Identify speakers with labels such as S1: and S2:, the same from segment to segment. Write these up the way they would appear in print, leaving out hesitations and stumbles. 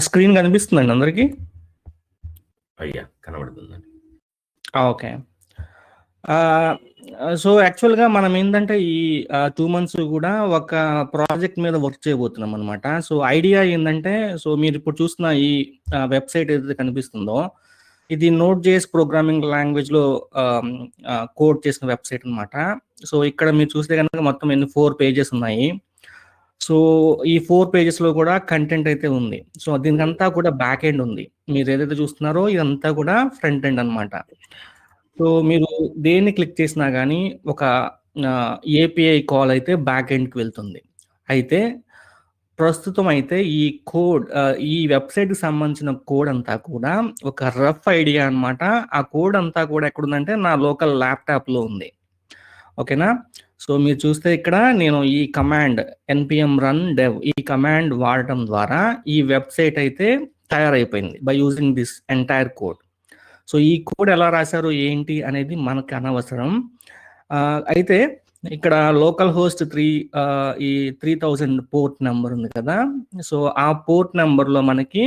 S1: Screen కనిపిస్తుందండి అందరికి?
S2: అయ్యా కనబడుతుందండి.
S1: ఓకే. సో యాక్చువల్గా మనం ఏంటంటే ఈ 2 months కూడా ఒక ప్రాజెక్ట్ మీద వర్క్ చేయబోతున్నాం అనమాట. సో ఐడియా ఏంటంటే, సో మీరు ఇప్పుడు చూస్తున్న ఈ వెబ్సైట్ ఏదైతే కనిపిస్తుందో, ఇది Node.js ప్రోగ్రామింగ్ లాంగ్వేజ్లో కోడ్ చేసిన వెబ్సైట్ అనమాట. సో ఇక్కడ మీరు చూస్తే కనుక మొత్తం 4 pages ఉన్నాయి. సో ఈ 4 pagesలో కూడా కంటెంట్ అయితే ఉంది. సో దీనికంతా కూడా బ్యాక్ ఎండ్ ఉంది. మీరు ఏదైతే చూస్తున్నారో ఇదంతా కూడా ఫ్రంట్ ఎండ్ అనమాట. సో మీరు దేన్ని క్లిక్ చేసినా కానీ ఒక ఏపీఐ కాల్ అయితే బ్యాక్ ఎండ్కి వెళ్తుంది. అయితే ప్రస్తుతం అయితే ఈ కోడ్ ఈ వెబ్సైట్కి సంబంధించిన కోడ్ అంతా కూడా ఒక రఫ్ ఐడియా అనమాట. ఆ కోడ్ అంతా కూడా ఎక్కడుందంటే నా లోకల్ ల్యాప్టాప్లో ఉంది. ఓకేనా? సో మీరు చూస్తే ఇక్కడ నేను ఈ కమాండ్ npm run dev ఈ కమాండ్ వాడటం ద్వారా ఈ వెబ్సైట్ అయితే తయారైపోయింది by using this entire code. So ఈ కోడ్ ఎలా రాశారు ఏంటి అనేది మనకు అనవసరం. అయితే ఇక్కడ లోకల్ హోస్ట్ 3000 పోర్ట్ నెంబర్ ఉంది కదా. సో ఆ పోర్ట్ నెంబర్లో మనకి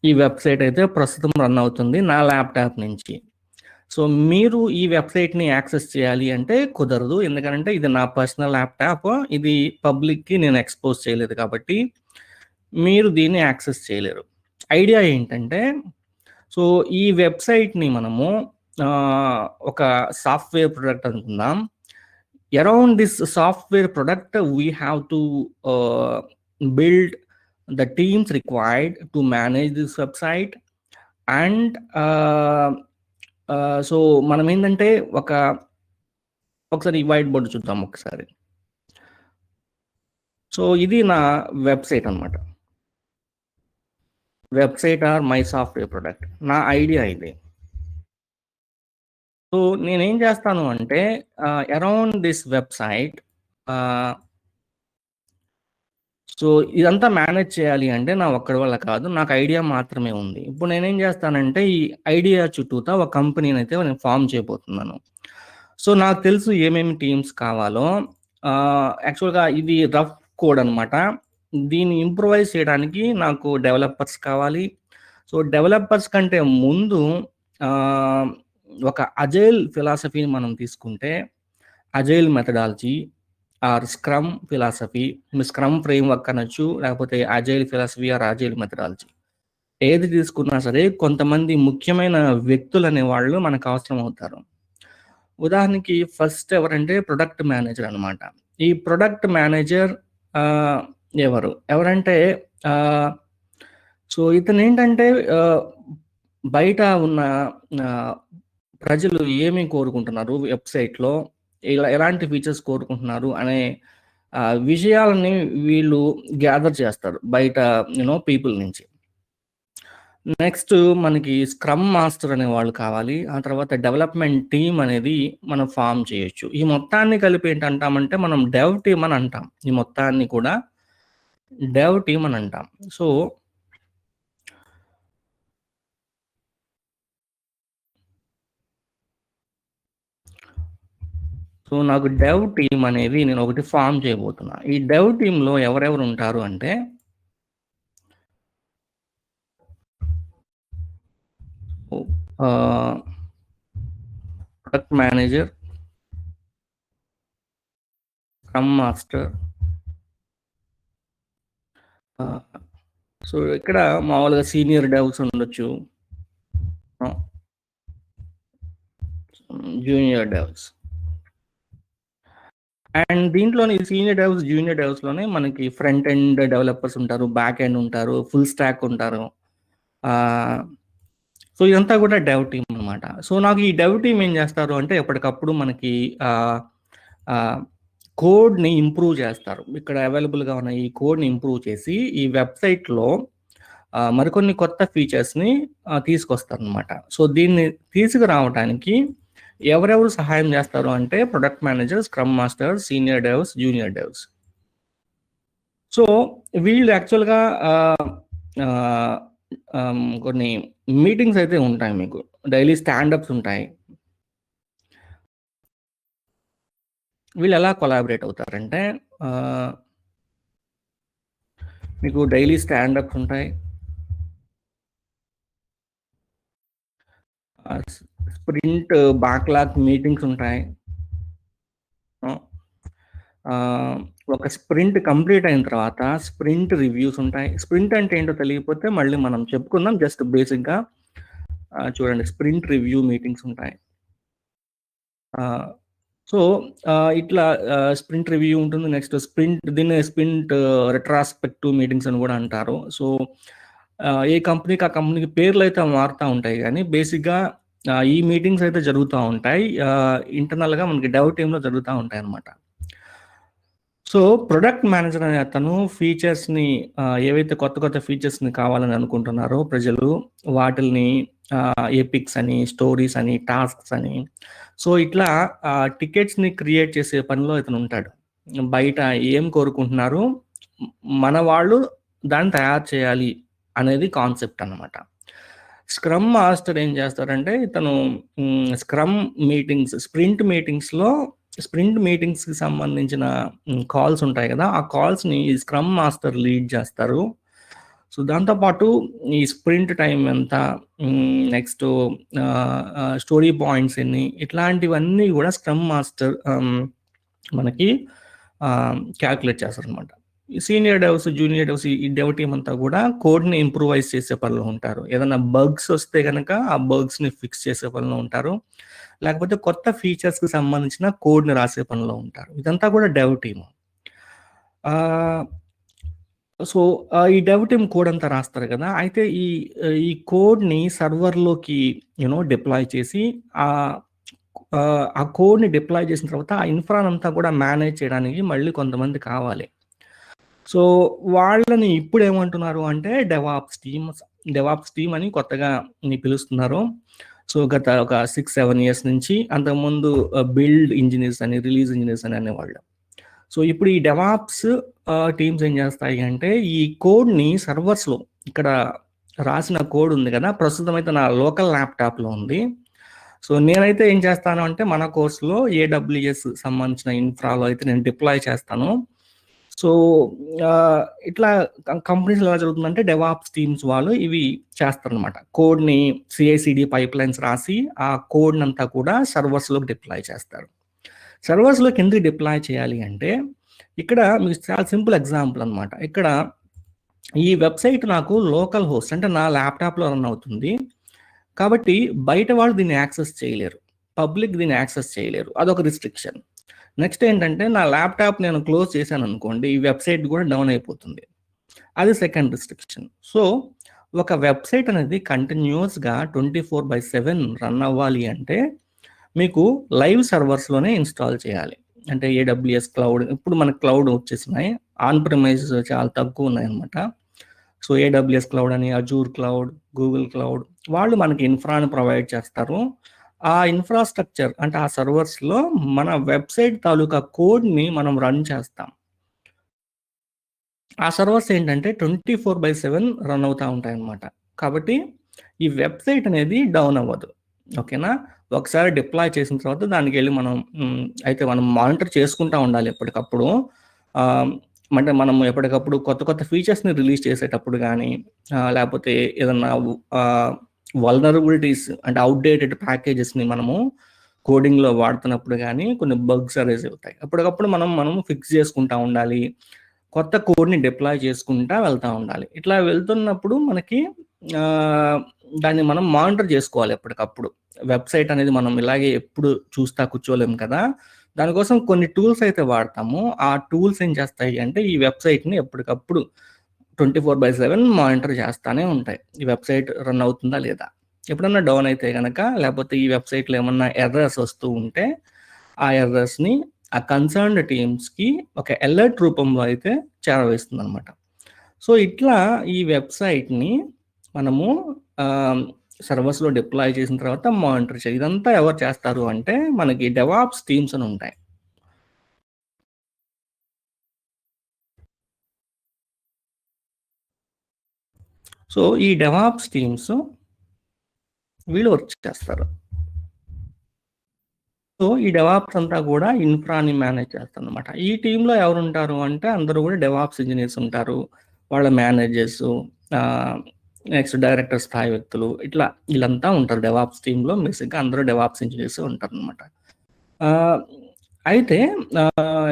S1: ఈ వెబ్సైట్ అయితే ప్రస్తుతం రన్ అవుతుంది నా ల్యాప్టాప్ నుంచి. సో మీరు ఈ వెబ్సైట్ని యాక్సెస్ చేయాలి అంటే కుదరదు, ఎందుకంటే ఇది నా పర్సనల్ ల్యాప్టాప్, ఇది పబ్లిక్కి నేను ఎక్స్పోజ్ చేయలేదు కాబట్టి మీరు దీన్ని యాక్సెస్ చేయలేరు. ఐడియా ఏంటంటే, సో ఈ వెబ్సైట్ని మనము ఒక సాఫ్ట్వేర్ ప్రొడక్ట్ అనుకుందాం. Around this software product we have to build the teams required to manage this website. And so మనం ఏంటంటే ఒకసారి ఈ వైట్ బోర్డు చూద్దాం ఒకసారి. సో ఇది నా వెబ్సైట్ అనమాట. Website are my software product, నా ఐడియా ఇది. సో నేనేం చేస్తాను అంటే అరౌండ్ దిస్ వెబ్సైట్, సో ఇదంతా మేనేజ్ చేయాలి అంటే నా ఒక్కడి వల్ల కాదు, నాకు ఐడియా మాత్రమే ఉంది. ఇప్పుడు నేనేం చేస్తానంటే ఈ ఐడియా చుట్టూతా ఒక కంపెనీని అయితే నేను ఫామ్ చేయబోతున్నాను. సో నాకు తెలుసు ఏమేమి టీమ్స్ కావాలో. యాక్చువల్గా ఇది రఫ్ కోడ్ అనమాట. దీన్ని ఇంప్రూవైజ్ చేయడానికి నాకు డెవలపర్స్ కావాలి. సో డెవలపర్స్ కంటే ముందు ఒక అజైల్ ఫిలాసఫీని మనం తీసుకుంటే, agile methodology or scrum philosophy, scrum framework అనొచ్చు, లేకపోతే agile philosophy or agile methodology, ఏది తీసుకున్నా సరే కొంతమంది ముఖ్యమైన వ్యక్తులు అనేవాళ్ళు మనకు అవసరం అవుతారు. ఉదాహరణకి ఫస్ట్ ఎవరంటే ప్రొడక్ట్ మేనేజర్ అనమాట. ఈ ప్రొడక్ట్ మేనేజర్ ఎవరంటే సో ఇతను ఏంటంటే బయట ఉన్న ప్రజలు ఏమి కోరుకుంటున్నారు వెబ్సైట్లో, ఎలాంటి ఫీచర్స్ కోరుకుంటున్నారు అనే విషయాలని వీళ్ళు గ్యాదర్ చేస్తారు బయట పీపుల్ నుంచి. నెక్స్ట్ మనకి స్క్రమ్ మాస్టర్ అనే వాళ్ళు కావాలి. ఆ తర్వాత డెవలప్మెంట్ టీమ్ అనేది మనం ఫామ్ చేయొచ్చు. ఈ మొత్తాన్ని కలిపి ఏంటంటామంటే మనం డెవ్ టీమ్ అని అంటాం. ఈ మొత్తాన్ని కూడా డెవ్ టీమ్ అని అంటాం. సో నాకు డెవ్ టీమ్ అనేది నేను ఒకటి ఫామ్ చేయబోతున్నా. ఈ డెవ్ టీంలో ఎవరెవరు ఉంటారు అంటే, product manager, scrum master. So ఇక్కడ మామూలుగా సీనియర్ డెవ్స్ ఉండొచ్చు, జూనియర్ డెవ్స్. అండ్ దీంట్లోని సీనియర్ డెవ్స్, జూనియర్ డెవ్స్లోనే మనకి ఫ్రంట్ ఎండ్ డెవలపర్స్ ఉంటారు, బ్యాక్ ఎండ్ ఉంటారు, ఫుల్ స్టాక్ ఉంటారు. సో ఇదంతా కూడా డెవ్ టీమ్ అనమాట. సో నాకు ఈ డెవ్ టీమ్ ఏం చేస్తారు అంటే ఎప్పటికప్పుడు మనకి కోడ్ని ఇంప్రూవ్ చేస్తారు. ఇక్కడ అవైలబుల్గా ఉన్న ఈ కోడ్ని ఇంప్రూవ్ చేసి ఈ వెబ్సైట్లో మరికొన్ని కొత్త ఫీచర్స్ని తీసుకొస్తారు అనమాట. సో దీన్ని తీసుకురావడానికి ఎవరెవరు సహాయం చేస్తారు అంటే product manager, scrum master, senior devs, junior devs. So వీళ్ళు యాక్చువల్గా కొన్ని మీటింగ్స్ అయితే ఉంటాయి, మీకు డైలీ స్టాండప్స్ ఉంటాయి. వీళ్ళు ఎలా కొలాబరేట్ అవుతారంటే, మీకు డైలీ స్టాండప్స్ ఉంటాయి. స్ప్రింట్ బ్యాక్లాగ్ మీటింగ్స్ ఉంటాయి. ఒక స్ప్రింట్ కంప్లీట్ అయిన తర్వాత స్ప్రింట్ రివ్యూస్ ఉంటాయి. స్ప్రింట్ అంటే ఏంటో తెలియకపోతే మళ్ళీ మనం చెప్పుకుందాం. జస్ట్ బేసిక్గా చూడండి, స్ప్రింట్ రివ్యూ మీటింగ్స్ ఉంటాయి. సో ఇట్లా స్ప్రింట్ రివ్యూ ఉంటుంది. నెక్స్ట్ దీన్ని స్ప్రింట్ రెట్రాస్పెక్టివ్ మీటింగ్స్ అని కూడా అంటారు. సో ఏ కంపెనీకి ఆ కంపెనీకి పేర్లు అయితే మారుతూ ఉంటాయి, కానీ బేసిక్గా ఈ మీటింగ్స్ అయితే జరుగుతూ ఉంటాయి. ఇంటర్నల్గా మనకి డెవ్ టీంలో జరుగుతూ ఉంటాయి అన్నమాట. సో ప్రొడక్ట్ మేనేజర్ అనే అతను ఫీచర్స్ని, ఏవైతే కొత్త కొత్త ఫీచర్స్ని కావాలని అనుకుంటున్నారో ప్రజలు, వాటిని ఎపిక్స్ అని, స్టోరీస్ అని, టాస్క్స్ అని, సో ఇట్లా టికెట్స్ని క్రియేట్ చేసే పనిలో ఇతను ఉంటాడు. బయట ఏం కోరుకుంటున్నారు, మన వాళ్ళు దాన్ని తయారు చేయాలి అనేది కాన్సెప్ట్ అన్నమాట. స్క్రమ్ మాస్టర్ ఏం చేస్తారంటే, ఇతను స్క్రమ్ మీటింగ్స్, స్ప్రింట్ మీటింగ్స్కి సంబంధించిన కాల్స్ ఉంటాయి కదా, ఆ కాల్స్ని స్క్రమ్ మాస్టర్ లీడ్ చేస్తారు. సో దాంతోపాటు ఈ స్ప్రింట్ టైం ఎంత, నెక్స్ట్ స్టోరీ పాయింట్స్ ఎన్ని, ఇట్లాంటివన్నీ కూడా స్క్రమ్ మాస్టర్ మనకి క్యాల్కులేట్ చేస్తారు అనమాట. సీనియర్ డెవ్స్, జూనియర్ డెవ్స్, ఈ డెవ్ టీమ్ అంతా కూడా కోడ్ని ఇంప్రూవైజ్ చేసే పనిలో ఉంటారు. ఏదైనా బగ్స్ వస్తే కనుక ఆ బగ్స్ని ఫిక్స్ చేసే పనిలో ఉంటారు, లేకపోతే కొత్త ఫీచర్స్కి సంబంధించిన కోడ్ని రాసే పనిలో ఉంటారు. ఇదంతా కూడా డెవ్ టీమ్. సో ఈ డెవ్ టీమ్ కోడ్ అంతా రాస్తారు కదా, అయితే ఈ కోడ్ని సర్వర్లోకి డిప్లాయ్ చేసి ఆ కోడ్ని డిప్లాయ్ చేసిన తర్వాత ఆ ఇన్ఫ్రాన్ అంతా కూడా మేనేజ్ చేయడానికి మళ్ళీ కొంతమంది కావాలి. సో వాళ్ళని ఇప్పుడు ఏమంటున్నారు అంటే డెవాప్స్ టీమ్ అని కొత్తగా పిలుస్తున్నారు. సో గత ఒక 6-7 years నుంచి, అంతకుముందు బిల్డ్ ఇంజనీర్స్ అని, రిలీజ్ ఇంజనీర్స్ అని అనేవాళ్ళు. సో ఇప్పుడు ఈ డెవాప్స్ టీమ్స్ ఏం చేస్తాయి అంటే, ఈ కోడ్ని సర్వర్స్లో, ఇక్కడ రాసిన కోడ్ ఉంది కదా, ప్రస్తుతం అయితే నా లోకల్ ల్యాప్టాప్లో ఉంది. సో నేనైతే ఏం చేస్తాను అంటే, మన కోర్సులో AWS సంబంధించిన ఇన్ఫ్రాలో అయితే నేను డిప్లాయ్ చేస్తాను. సో ఇట్లా కంపెనీస్ ఎలా జరుగుతుందంటే, డెవాప్స్ టీమ్స్ వాళ్ళు ఇవి చేస్తారనమాట. కోడ్ని CI/CD పైప్లైన్స్ రాసి ఆ కోడ్ని అంతా కూడా సర్వర్స్లోకి డిప్లాయ్ చేస్తారు. సర్వర్స్లోకి ఎందుకు డిప్లాయ్ చేయాలి అంటే, ఇక్కడ మీకు చాలా సింపుల్ ఎగ్జాంపుల్ అనమాట. ఇక్కడ ఈ వెబ్సైట్ నాకు లోకల్ హోస్ట్ అంటే నా ల్యాప్టాప్లో రన్ అవుతుంది, కాబట్టి బయట వాళ్ళు దీన్ని యాక్సెస్ చేయలేరు, పబ్లిక్ దీన్ని యాక్సెస్ చేయలేరు, అదొక రిస్ట్రిక్షన్. నెక్స్ట్ ఏంటంటే, నా ల్యాప్టాప్ నేను క్లోజ్ చేశాను అనుకోండి, ఈ వెబ్సైట్ కూడా డౌన్ అయిపోతుంది, అది సెకండ్ రిస్ట్రిక్షన్. సో ఒక వెబ్సైట్ అనేది కంటిన్యూస్గా 24/7 రన్ అవ్వాలి అంటే మీకు లైవ్ సర్వర్స్లోనే ఇన్స్టాల్ చేయాలి. అంటే AWS క్లౌడ్, ఇప్పుడు మనకు క్లౌడ్ వచ్చేసినాయి, ఆన్ ప్రిమైజ్ చాలా తక్కువ ఉన్నాయి అనమాట. సో AWS క్లౌడ్ అని, అజూర్ క్లౌడ్, గూగుల్ క్లౌడ్, వాళ్ళు మనకి ఇన్ఫ్రాని ప్రొవైడ్ చేస్తారు. ఆ ఇన్ఫ్రాస్ట్రక్చర్ అంటే ఆ సర్వర్స్లో మన వెబ్సైట్ తాలూకా కోడ్ని మనం రన్ చేస్తాం. ఆ సర్వర్స్ ఏంటంటే 24/7 రన్ అవుతూ ఉంటాయి అన్నమాట. కాబట్టి ఈ వెబ్సైట్ అనేది డౌన్ అవ్వదు. ఓకేనా? ఒకసారి డిప్లాయ్ చేసిన తర్వాత దానికి వెళ్ళి మనం మానిటర్ చేసుకుంటూ ఉండాలి ఎప్పటికప్పుడు. అంటే మనం ఎప్పటికప్పుడు కొత్త కొత్త ఫీచర్స్ని రిలీజ్ చేసేటప్పుడు కానీ, లేకపోతే ఏదన్నా వల్నరబిలిటీస్ అంటే అవుట్డేటెడ్ ప్యాకేజెస్ని మనము కోడింగ్లో వాడుతున్నప్పుడు కానీ కొన్ని బగ్స్ అరేజ్ అవుతాయి. అప్పటికప్పుడు మనం ఫిక్స్ చేసుకుంటూ ఉండాలి, కొత్త కోడ్ని డిప్లాయ్ చేసుకుంటూ వెళ్తూ ఉండాలి. ఇట్లా వెళ్తున్నప్పుడు మనకి దాన్ని మనం మానిటర్ చేసుకోవాలి ఎప్పటికప్పుడు. వెబ్సైట్ అనేది మనం ఇలాగే ఎప్పుడు చూస్తా కూర్చోలేము కదా, దానికోసం కొన్ని టూల్స్ అయితే వాడతాము. ఆ టూల్స్ ఏం చేస్తాయి అంటే, ఈ వెబ్సైట్ని ఎప్పటికప్పుడు 24/7 మానిటర్ చేస్తూనే ఉంటాయి, ఈ వెబ్సైట్ రన్ అవుతుందా లేదా. ఎప్పుడన్నా డౌన్ అయితే కనుక, లేకపోతే ఈ వెబ్సైట్లో ఏమన్నా ఎర్రర్స్ వస్తూ ఉంటే ఆ ఎర్రర్స్ని ఆ కన్సర్న్డ్ టీమ్స్కి ఒక అలర్ట్ రూపంలో అయితే చేరవేస్తుంది అనమాట. సో ఇట్లా ఈ వెబ్సైట్ని మనము సర్వర్స్లో డిప్లాయ్ చేసిన తర్వాత మానిటర్ చేయాలి. ఇదంతా ఎవరు చేస్తారు అంటే, మనకి డెవాప్స్ టీమ్స్ అని ఉంటాయి. సో ఈ డెవాప్స్ టీమ్స్ వీళ్ళు వర్క్ చేస్తారు. సో ఈ డెవాప్స్ అంతా కూడా ఇన్ఫ్రాని మేనేజ్ చేస్తారు అనమాట. ఈ టీంలో ఎవరు ఉంటారు అంటే, అందరూ కూడా డెవాప్స్ ఇంజనీర్స్ ఉంటారు. వాళ్ళ మేనేజర్స్, నెక్స్ట్ డైరెక్టర్ స్థాయి వ్యక్తులు, ఇట్లా వీళ్ళంతా ఉంటారు డెవాప్స్ టీంలో. బేసిక్గా అందరూ డెవాప్స్ ఇంజనీర్స్ ఉంటారు అనమాట. అయితే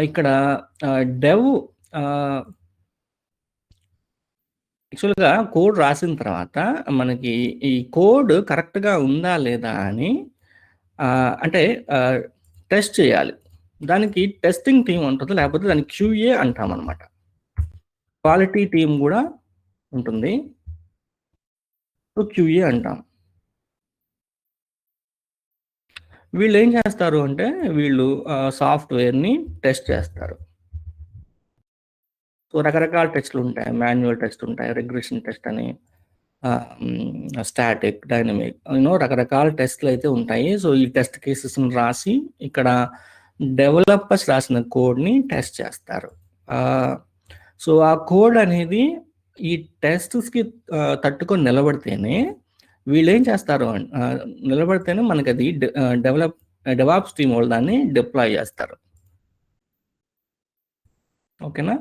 S1: ఇక్కడ డెవ్ యాక్చువల్గా కోడ్ రాసిన తర్వాత మనకి ఈ కోడ్ కరెక్ట్గా ఉందా లేదా అని అంటే టెస్ట్ చేయాలి. దానికి టెస్టింగ్ టీం ఉంటుంది, లేకపోతే దానికి క్యూఏ అంటాం అనమాట. క్వాలిటీ టీం కూడా ఉంటుంది, క్యూఏ అంటాం. వీళ్ళు ఏం చేస్తారు అంటే వీళ్ళు సాఫ్ట్వేర్ని టెస్ట్ చేస్తారు. సో రకరకాల టెస్ట్లు ఉంటాయి, మాన్యువల్ టెస్ట్ ఉంటాయి, రిగ్రెషన్ టెస్ట్ అని, స్టాటిక్, డైనమిక్, రకరకాల టెస్ట్లు అయితే ఉంటాయి. సో ఈ టెస్ట్ కేసెస్ని రాసి ఇక్కడ డెవలపర్స్ రాసిన కోడ్ని టెస్ట్ చేస్తారు. సో ఆ కోడ్ అనేది ఈ టెస్ట్స్కి తట్టుకొని నిలబడితేనే వీళ్ళు ఏం చేస్తారు, నిలబడితేనే మనకి అది డెవాప్స్ టీమ్ వాళ్ళు దాన్ని డిప్లాయ్ చేస్తారు. ఓకేనా,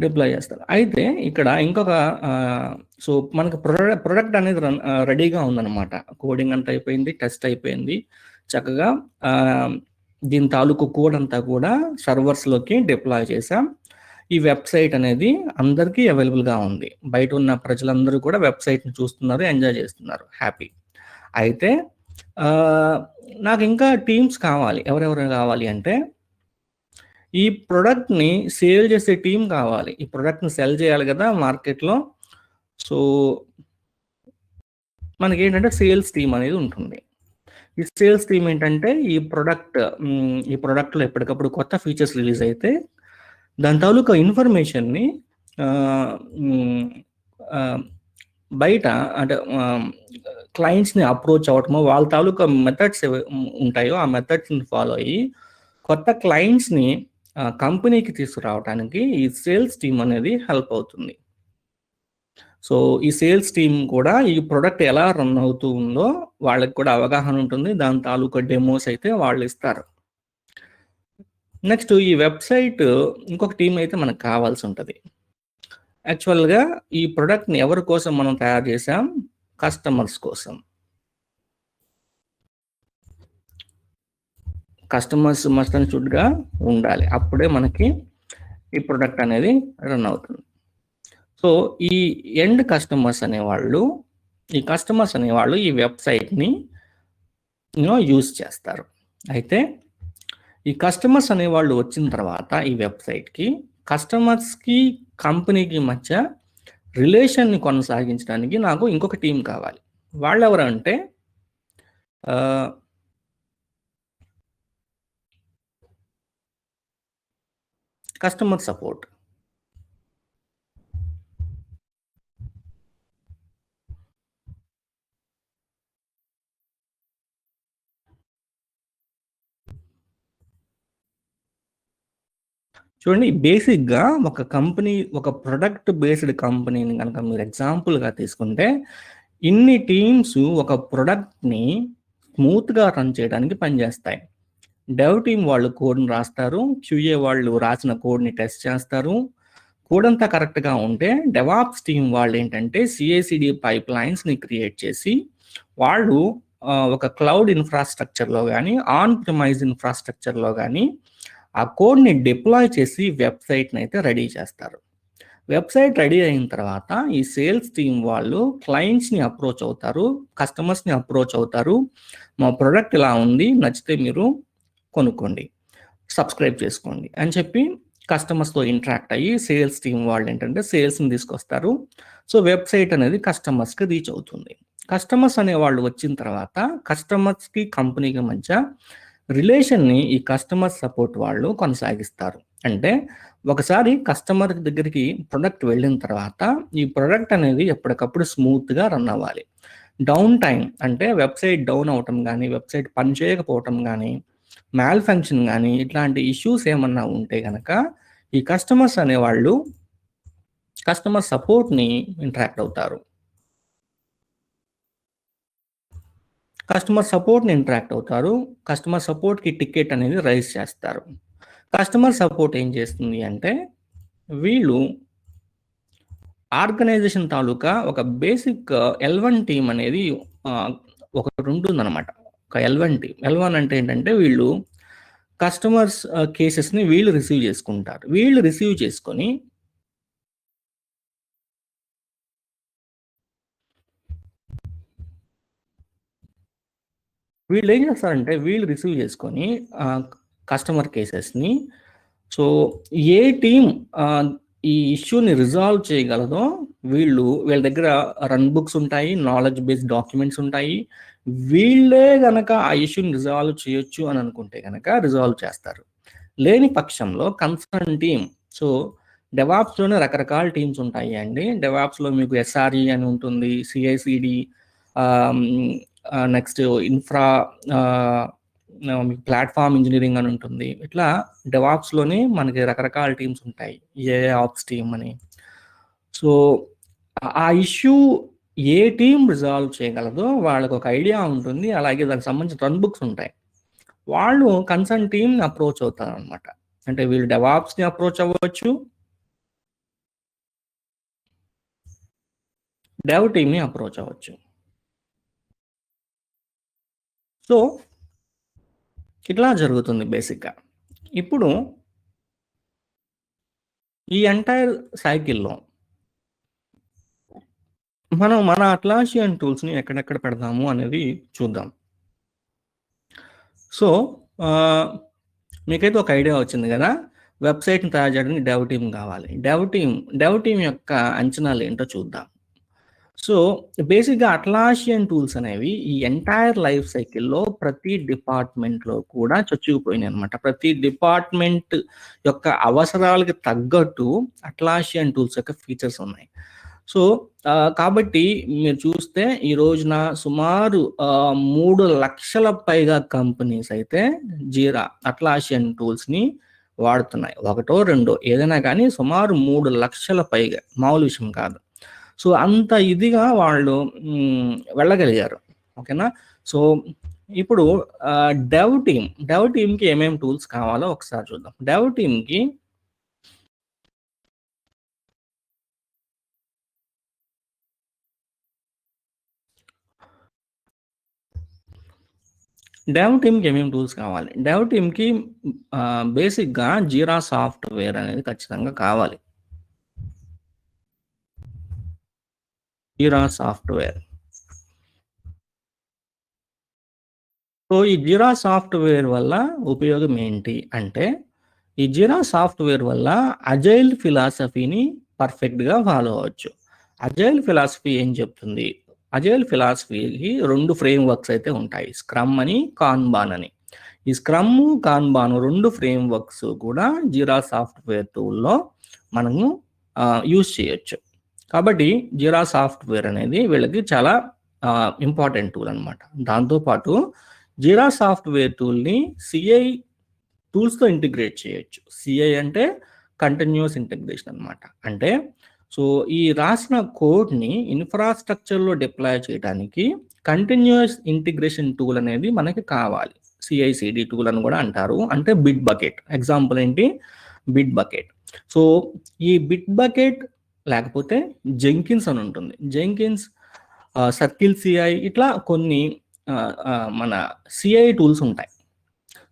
S1: డిప్లాయ్ చేస్తారు. అయితే ఇక్కడ ఇంకొక సో మనకు ప్రొడక్ట్ అనేది రెడీగా ఉందన్నమాట. కోడింగ్ అంతా అయిపోయింది, టెస్ట్ అయిపోయింది, చక్కగా దీని తాలూకు కోడ్ అంతా కూడా సర్వర్స్లోకి డిప్లాయ్ చేసాం. ఈ వెబ్సైట్ అనేది అందరికీ అవైలబుల్గా ఉంది. బయట ఉన్న ప్రజలందరూ కూడా వెబ్సైట్ని చూస్తున్నారు, ఎంజాయ్ చేస్తున్నారు, హ్యాపీ. అయితే నాకు ఇంకా టీమ్స్ కావాలి. ఎవరెవరు కావాలి అంటే ఈ ప్రొడక్ట్ని సేల్ చేసే టీం కావాలి. ఈ ప్రొడక్ట్ని సెల్ చేయాలి కదా మార్కెట్లో. సో మనకి ఏంటంటే సేల్స్ టీం అనేది ఉంటుంది. ఈ సేల్స్ టీం ఏంటంటే ఈ ప్రొడక్ట్లో ఎప్పటికప్పుడు కొత్త ఫీచర్స్ రిలీజ్ అయితే దాని తాలూకా ఇన్ఫర్మేషన్ని బయట అంటే క్లయింట్స్ని అప్రోచ్ అవ్వటమో, వాళ్ళ తాలూకా మెథడ్స్ ఉంటాయో ఆ మెథడ్స్ని ఫాలో అయ్యి కొత్త క్లయింట్స్ని కంపెనీకి తీసుకురావడానికి ఈ సేల్స్ టీం అనేది హెల్ప్ అవుతుంది. సో ఈ సేల్స్ టీం కూడా ఈ ప్రొడక్ట్ ఎలా రన్ అవుతూ ఉందో వాళ్ళకి కూడా అవగాహన ఉంటుంది. దాని తాలూకా డెమోస్ అయితే వాళ్ళు ఇస్తారు. నెక్స్ట్ ఈ వెబ్సైట్ ఇంకొక టీం అయితే మనకు కావాల్సి ఉంటుంది. యాక్చువల్గా ఈ ప్రొడక్ట్ని ఎవరి కోసం మనం తయారు చేసాం, కస్టమర్స్ కోసం. కస్టమర్స్ మస్ట్ అండ్ షుడ్గా ఉండాలి, అప్పుడే మనకి ఈ ప్రొడక్ట్ అనేది రన్ అవుతుంది. సో ఈ ఎండ్ కస్టమర్స్ అనేవాళ్ళు ఈ వెబ్సైట్ని యూజ్ చేస్తారు. అయితే ఈ కస్టమర్స్ అనేవాళ్ళు వచ్చిన తర్వాత ఈ వెబ్సైట్కి కస్టమర్స్కి కంపెనీకి మధ్య రిలేషన్ని కొనసాగించడానికి నాకు ఇంకొక టీం కావాలి. వాళ్ళు ఎవరంటే కస్టమర్ సపోర్ట్. చూడండి, బేసిక్గా ఒక కంపెనీ, ఒక ప్రొడక్ట్ బేస్డ్ కంపెనీని కనుక మీరు ఎగ్జాంపుల్గా తీసుకుంటే ఇన్ని టీమ్స్ ఒక ప్రొడక్ట్ని స్మూత్గా రన్ చేయడానికి పనిచేస్తాయి. డెవ్ టీమ్ వాళ్ళు కోడ్ని రాస్తారు, క్యూఏ వాళ్ళు రాసిన కోడ్ని టెస్ట్ చేస్తారు. కోడ్ అంతా కరెక్ట్గా ఉంటే డెవాప్స్ టీమ్ వాళ్ళు ఏంటంటే CI/CD పైప్ లైన్స్ని క్రియేట్ చేసి వాళ్ళు ఒక క్లౌడ్ ఇన్ఫ్రాస్ట్రక్చర్లో కానీ ఆన్ ప్రిమైజ్ ఇన్ఫ్రాస్ట్రక్చర్లో కానీ ఆ కోడ్ని డిప్లాయ్ చేసి వెబ్సైట్ని అయితే రెడీ చేస్తారు. వెబ్సైట్ రెడీ అయిన తర్వాత ఈ సేల్స్ టీం వాళ్ళు క్లయింట్స్ని అప్రోచ్ అవుతారు, కస్టమర్స్ని అప్రోచ్ అవుతారు. మా ప్రోడక్ట్ ఇలా ఉంది, నచ్చితే మీరు కొనుక్కోండి, సబ్స్క్రైబ్ చేసుకోండి అని చెప్పి కస్టమర్స్తో ఇంటరాక్ట్ అయ్యి సేల్స్ టీం వాళ్ళు ఏంటంటే సేల్స్ని తీసుకొస్తారు. సో వెబ్సైట్ అనేది కస్టమర్స్కి రీచ్ అవుతుంది. కస్టమర్స్ అనే వాళ్ళు వచ్చిన తర్వాత కస్టమర్స్కి కంపెనీకి మధ్య రిలేషన్ని ఈ కస్టమర్ సపోర్ట్ వాళ్ళు కొనసాగిస్తారు. అంటే ఒకసారి కస్టమర్ దగ్గరికి ప్రొడక్ట్ వెళ్ళిన తర్వాత ఈ ప్రొడక్ట్ అనేది ఎప్పటికప్పుడు స్మూత్గా రన్ అవ్వాలి. డౌన్ టైం అంటే వెబ్సైట్ డౌన్ అవటం కానీ, వెబ్సైట్ పనిచేయకపోవటం కానీ, మ్యాల్ ఫంక్షన్ కానీ, ఇట్లాంటి ఇష్యూస్ ఏమన్నా ఉంటే కనుక ఈ కస్టమర్స్ అనేవాళ్ళు కస్టమర్ సపోర్ట్ని ఇంటరాక్ట్ అవుతారు. కస్టమర్ సపోర్ట్కి టికెట్ అనేది రైజ్ చేస్తారు. కస్టమర్ సపోర్ట్ ఏం చేస్తుంది అంటే వీళ్ళు ఆర్గనైజేషన్ తాలూకా ఒక బేసిక్ L1 టీమ్ అనేది ఒకటి ఉంటుందన్నమాట. ఒక L1 టీమ్. L1 అంటే ఏంటంటే వీళ్ళు కస్టమర్స్ కేసెస్‌ని వీళ్ళు రిసీవ్ చేసుకుంటారు. వీళ్ళు రిసీవ్ చేసుకొని వీళ్ళేం చేస్తారంటే వీళ్ళు రిసీవ్ చేసుకొని కస్టమర్ కేసెస్‌ని సో ఏ టీమ్ ఈ ఇష్యూని రిజాల్వ్ చేయగలదో వీళ్ళ దగ్గర రన్ బుక్స్ ఉంటాయి, నాలెడ్జ్ బేస్డ్ డాక్యుమెంట్స్ ఉంటాయి. వీళ్ళే గనక ఆ ఇష్యూని రిజాల్వ్ చేయొచ్చు అని అనుకుంటే గనక రిజాల్వ్ చేస్తారు. లేని పక్షంలో కన్సర్న్ టీమ్ సో డెవాప్స్‌లోనే రకరకాల టీమ్స్ ఉంటాయి అండి. డెవాప్స్‌లో మీకు ఎస్ఆర్ఈ అని ఉంటుంది, సిఐసిడి, నెక్స్ట్ ఇన్ఫ్రా, మీకు ప్లాట్ఫామ్ ఇంజనీరింగ్ అని ఉంటుంది. ఇట్లా డెవాప్స్‌లోనే మనకి రకరకాల టీమ్స్ ఉంటాయి. ఏఐ ఆప్స్ టీమ్ అని. సో ఆ ఇష్యూ ఏ టీం రిజాల్వ్ చేయగలదో వాళ్ళకి ఒక ఐడియా ఉంటుంది. అలాగే దానికి సంబంధించిన రన్ బుక్స్ ఉంటాయి. వాళ్ళు కన్సర్న్ టీమ్‌ని అప్రోచ్ అవుతారనమాట. అంటే వీళ్ళు డెవాప్స్‌ని అప్రోచ్ అవ్వచ్చు. డెవ్ టీమ్‌ని అప్రోచ్ అవ్వచ్చు. సో ఇట్లా జరుగుతుంది బేసిక్‌గా. ఇప్పుడు ఈ ఎంటైర్ సైకిల్‌లో మనం మన అట్లాసియన్ టూల్స్‌ని ఎక్కడెక్కడ పెడదాము అనేది చూద్దాం. సో మీకైతే ఒక ఐడియా వచ్చింది కదా! వెబ్‌సైట్‌ని తయారు చేయడానికి డెవ్ టీమ్ కావాలి. డెవ్ టీమ్ యొక్క అంచనాలు ఏంటో చూద్దాం. సో బేసిక్‌గా అట్లాసియన్ టూల్స్ అనేవి ఈ ఎంటైర్ లైఫ్ సైకిల్‌లో ప్రతి డిపార్ట్‌మెంట్‌లో కూడా చొచ్చుకుపోయినాయన్నమాట. ప్రతి డిపార్ట్‌మెంట్ యొక్క అవసరాలకి తగ్గట్టు అట్లాసియన్ టూల్స్ యొక్క ఫీచర్స్ ఉన్నాయి. సో కాబట్టి మీరు చూస్తే ఈ రోజున సుమారు 3,00,000 పైగా కంపెనీస్ అయితే జీరా అట్లాసియన్ టూల్స్‌ని వాడుతున్నాయి. ఒకటో, రెండో ఏదైనా కానీ సుమారు 3,00,000 పైగా. మామూలు విషయం కాదు. సో అంత ఇదిగా వాళ్ళు వెళ్ళగలిగారు. ఓకేనా? సో ఇప్పుడు డెవ్ టీమ్‌కి ఏమేమి టూల్స్ కావాలో ఒకసారి చూద్దాం. డెవ్ టీమ్‌కి ఏమేమి టూల్స్ కావాలి? డెవ్ టీమ్‌కి బేసిక్‌గా జీరా సాఫ్ట్‌వేర్ అనేది ఖచ్చితంగా కావాలి. జీరా సాఫ్ట్‌వేర్. సో ఈ జీరా సాఫ్ట్‌వేర్ వల్ల ఉపయోగం ఏంటి అంటే, ఈ జీరా సాఫ్ట్‌వేర్ వల్ల అజైల్ ఫిలాసఫీని పర్ఫెక్ట్‌గా ఫాలో అవ్వచ్చు. అజైల్ ఫిలాసఫీ ఏం చెప్తుంది? అజైల్ ఫిలాసఫీకి 2 ఫ్రేమ్ వర్క్స్ అయితే ఉంటాయి. స్క్రమ్ అని, కాన్బాన్ అని. ఈ స్క్రమ్, కాన్బాన్ 2 ఫ్రేమ్ వర్క్స్ కూడా జీరా సాఫ్ట్‌వేర్ టూల్‌లో మనము యూజ్ చేయొచ్చు. కాబట్టి జీరా సాఫ్ట్‌వేర్ అనేది వీళ్ళకి చాలా ఇంపార్టెంట్ టూల్ అనమాట. దాంతో పాటు జీరా సాఫ్ట్‌వేర్ టూల్‌ని సిఐ టూల్స్‌తో ఇంటిగ్రేట్ చేయొచ్చు. సిఐ అంటే కంటిన్యూయస్ ఇంటిగ్రేషన్ అనమాట. అంటే సో ఈ రాసిన కోడ్‌ని ఇన్‌ఫ్రాస్ట్రక్చర్‌లో డిప్లాయ్ చేయడానికి కంటిన్యూయస్ ఇంటిగ్రేషన్ టూల్ అనేది మనకి కావాలి. సిఐసిడి టూల్ అని కూడా అంటారు. అంటే బిట్ బకెట్. ఎగ్జాంపుల్ ఏంటి? Bit bucket. సో ఈ బిట్ బకెట్ లేకపోతే జెంకిన్స్ అని ఉంటుంది. జెంకిన్స్, సర్కిల్ సిఐ ఇట్లా కొన్ని మన సిఐ టూల్స్ ఉంటాయి.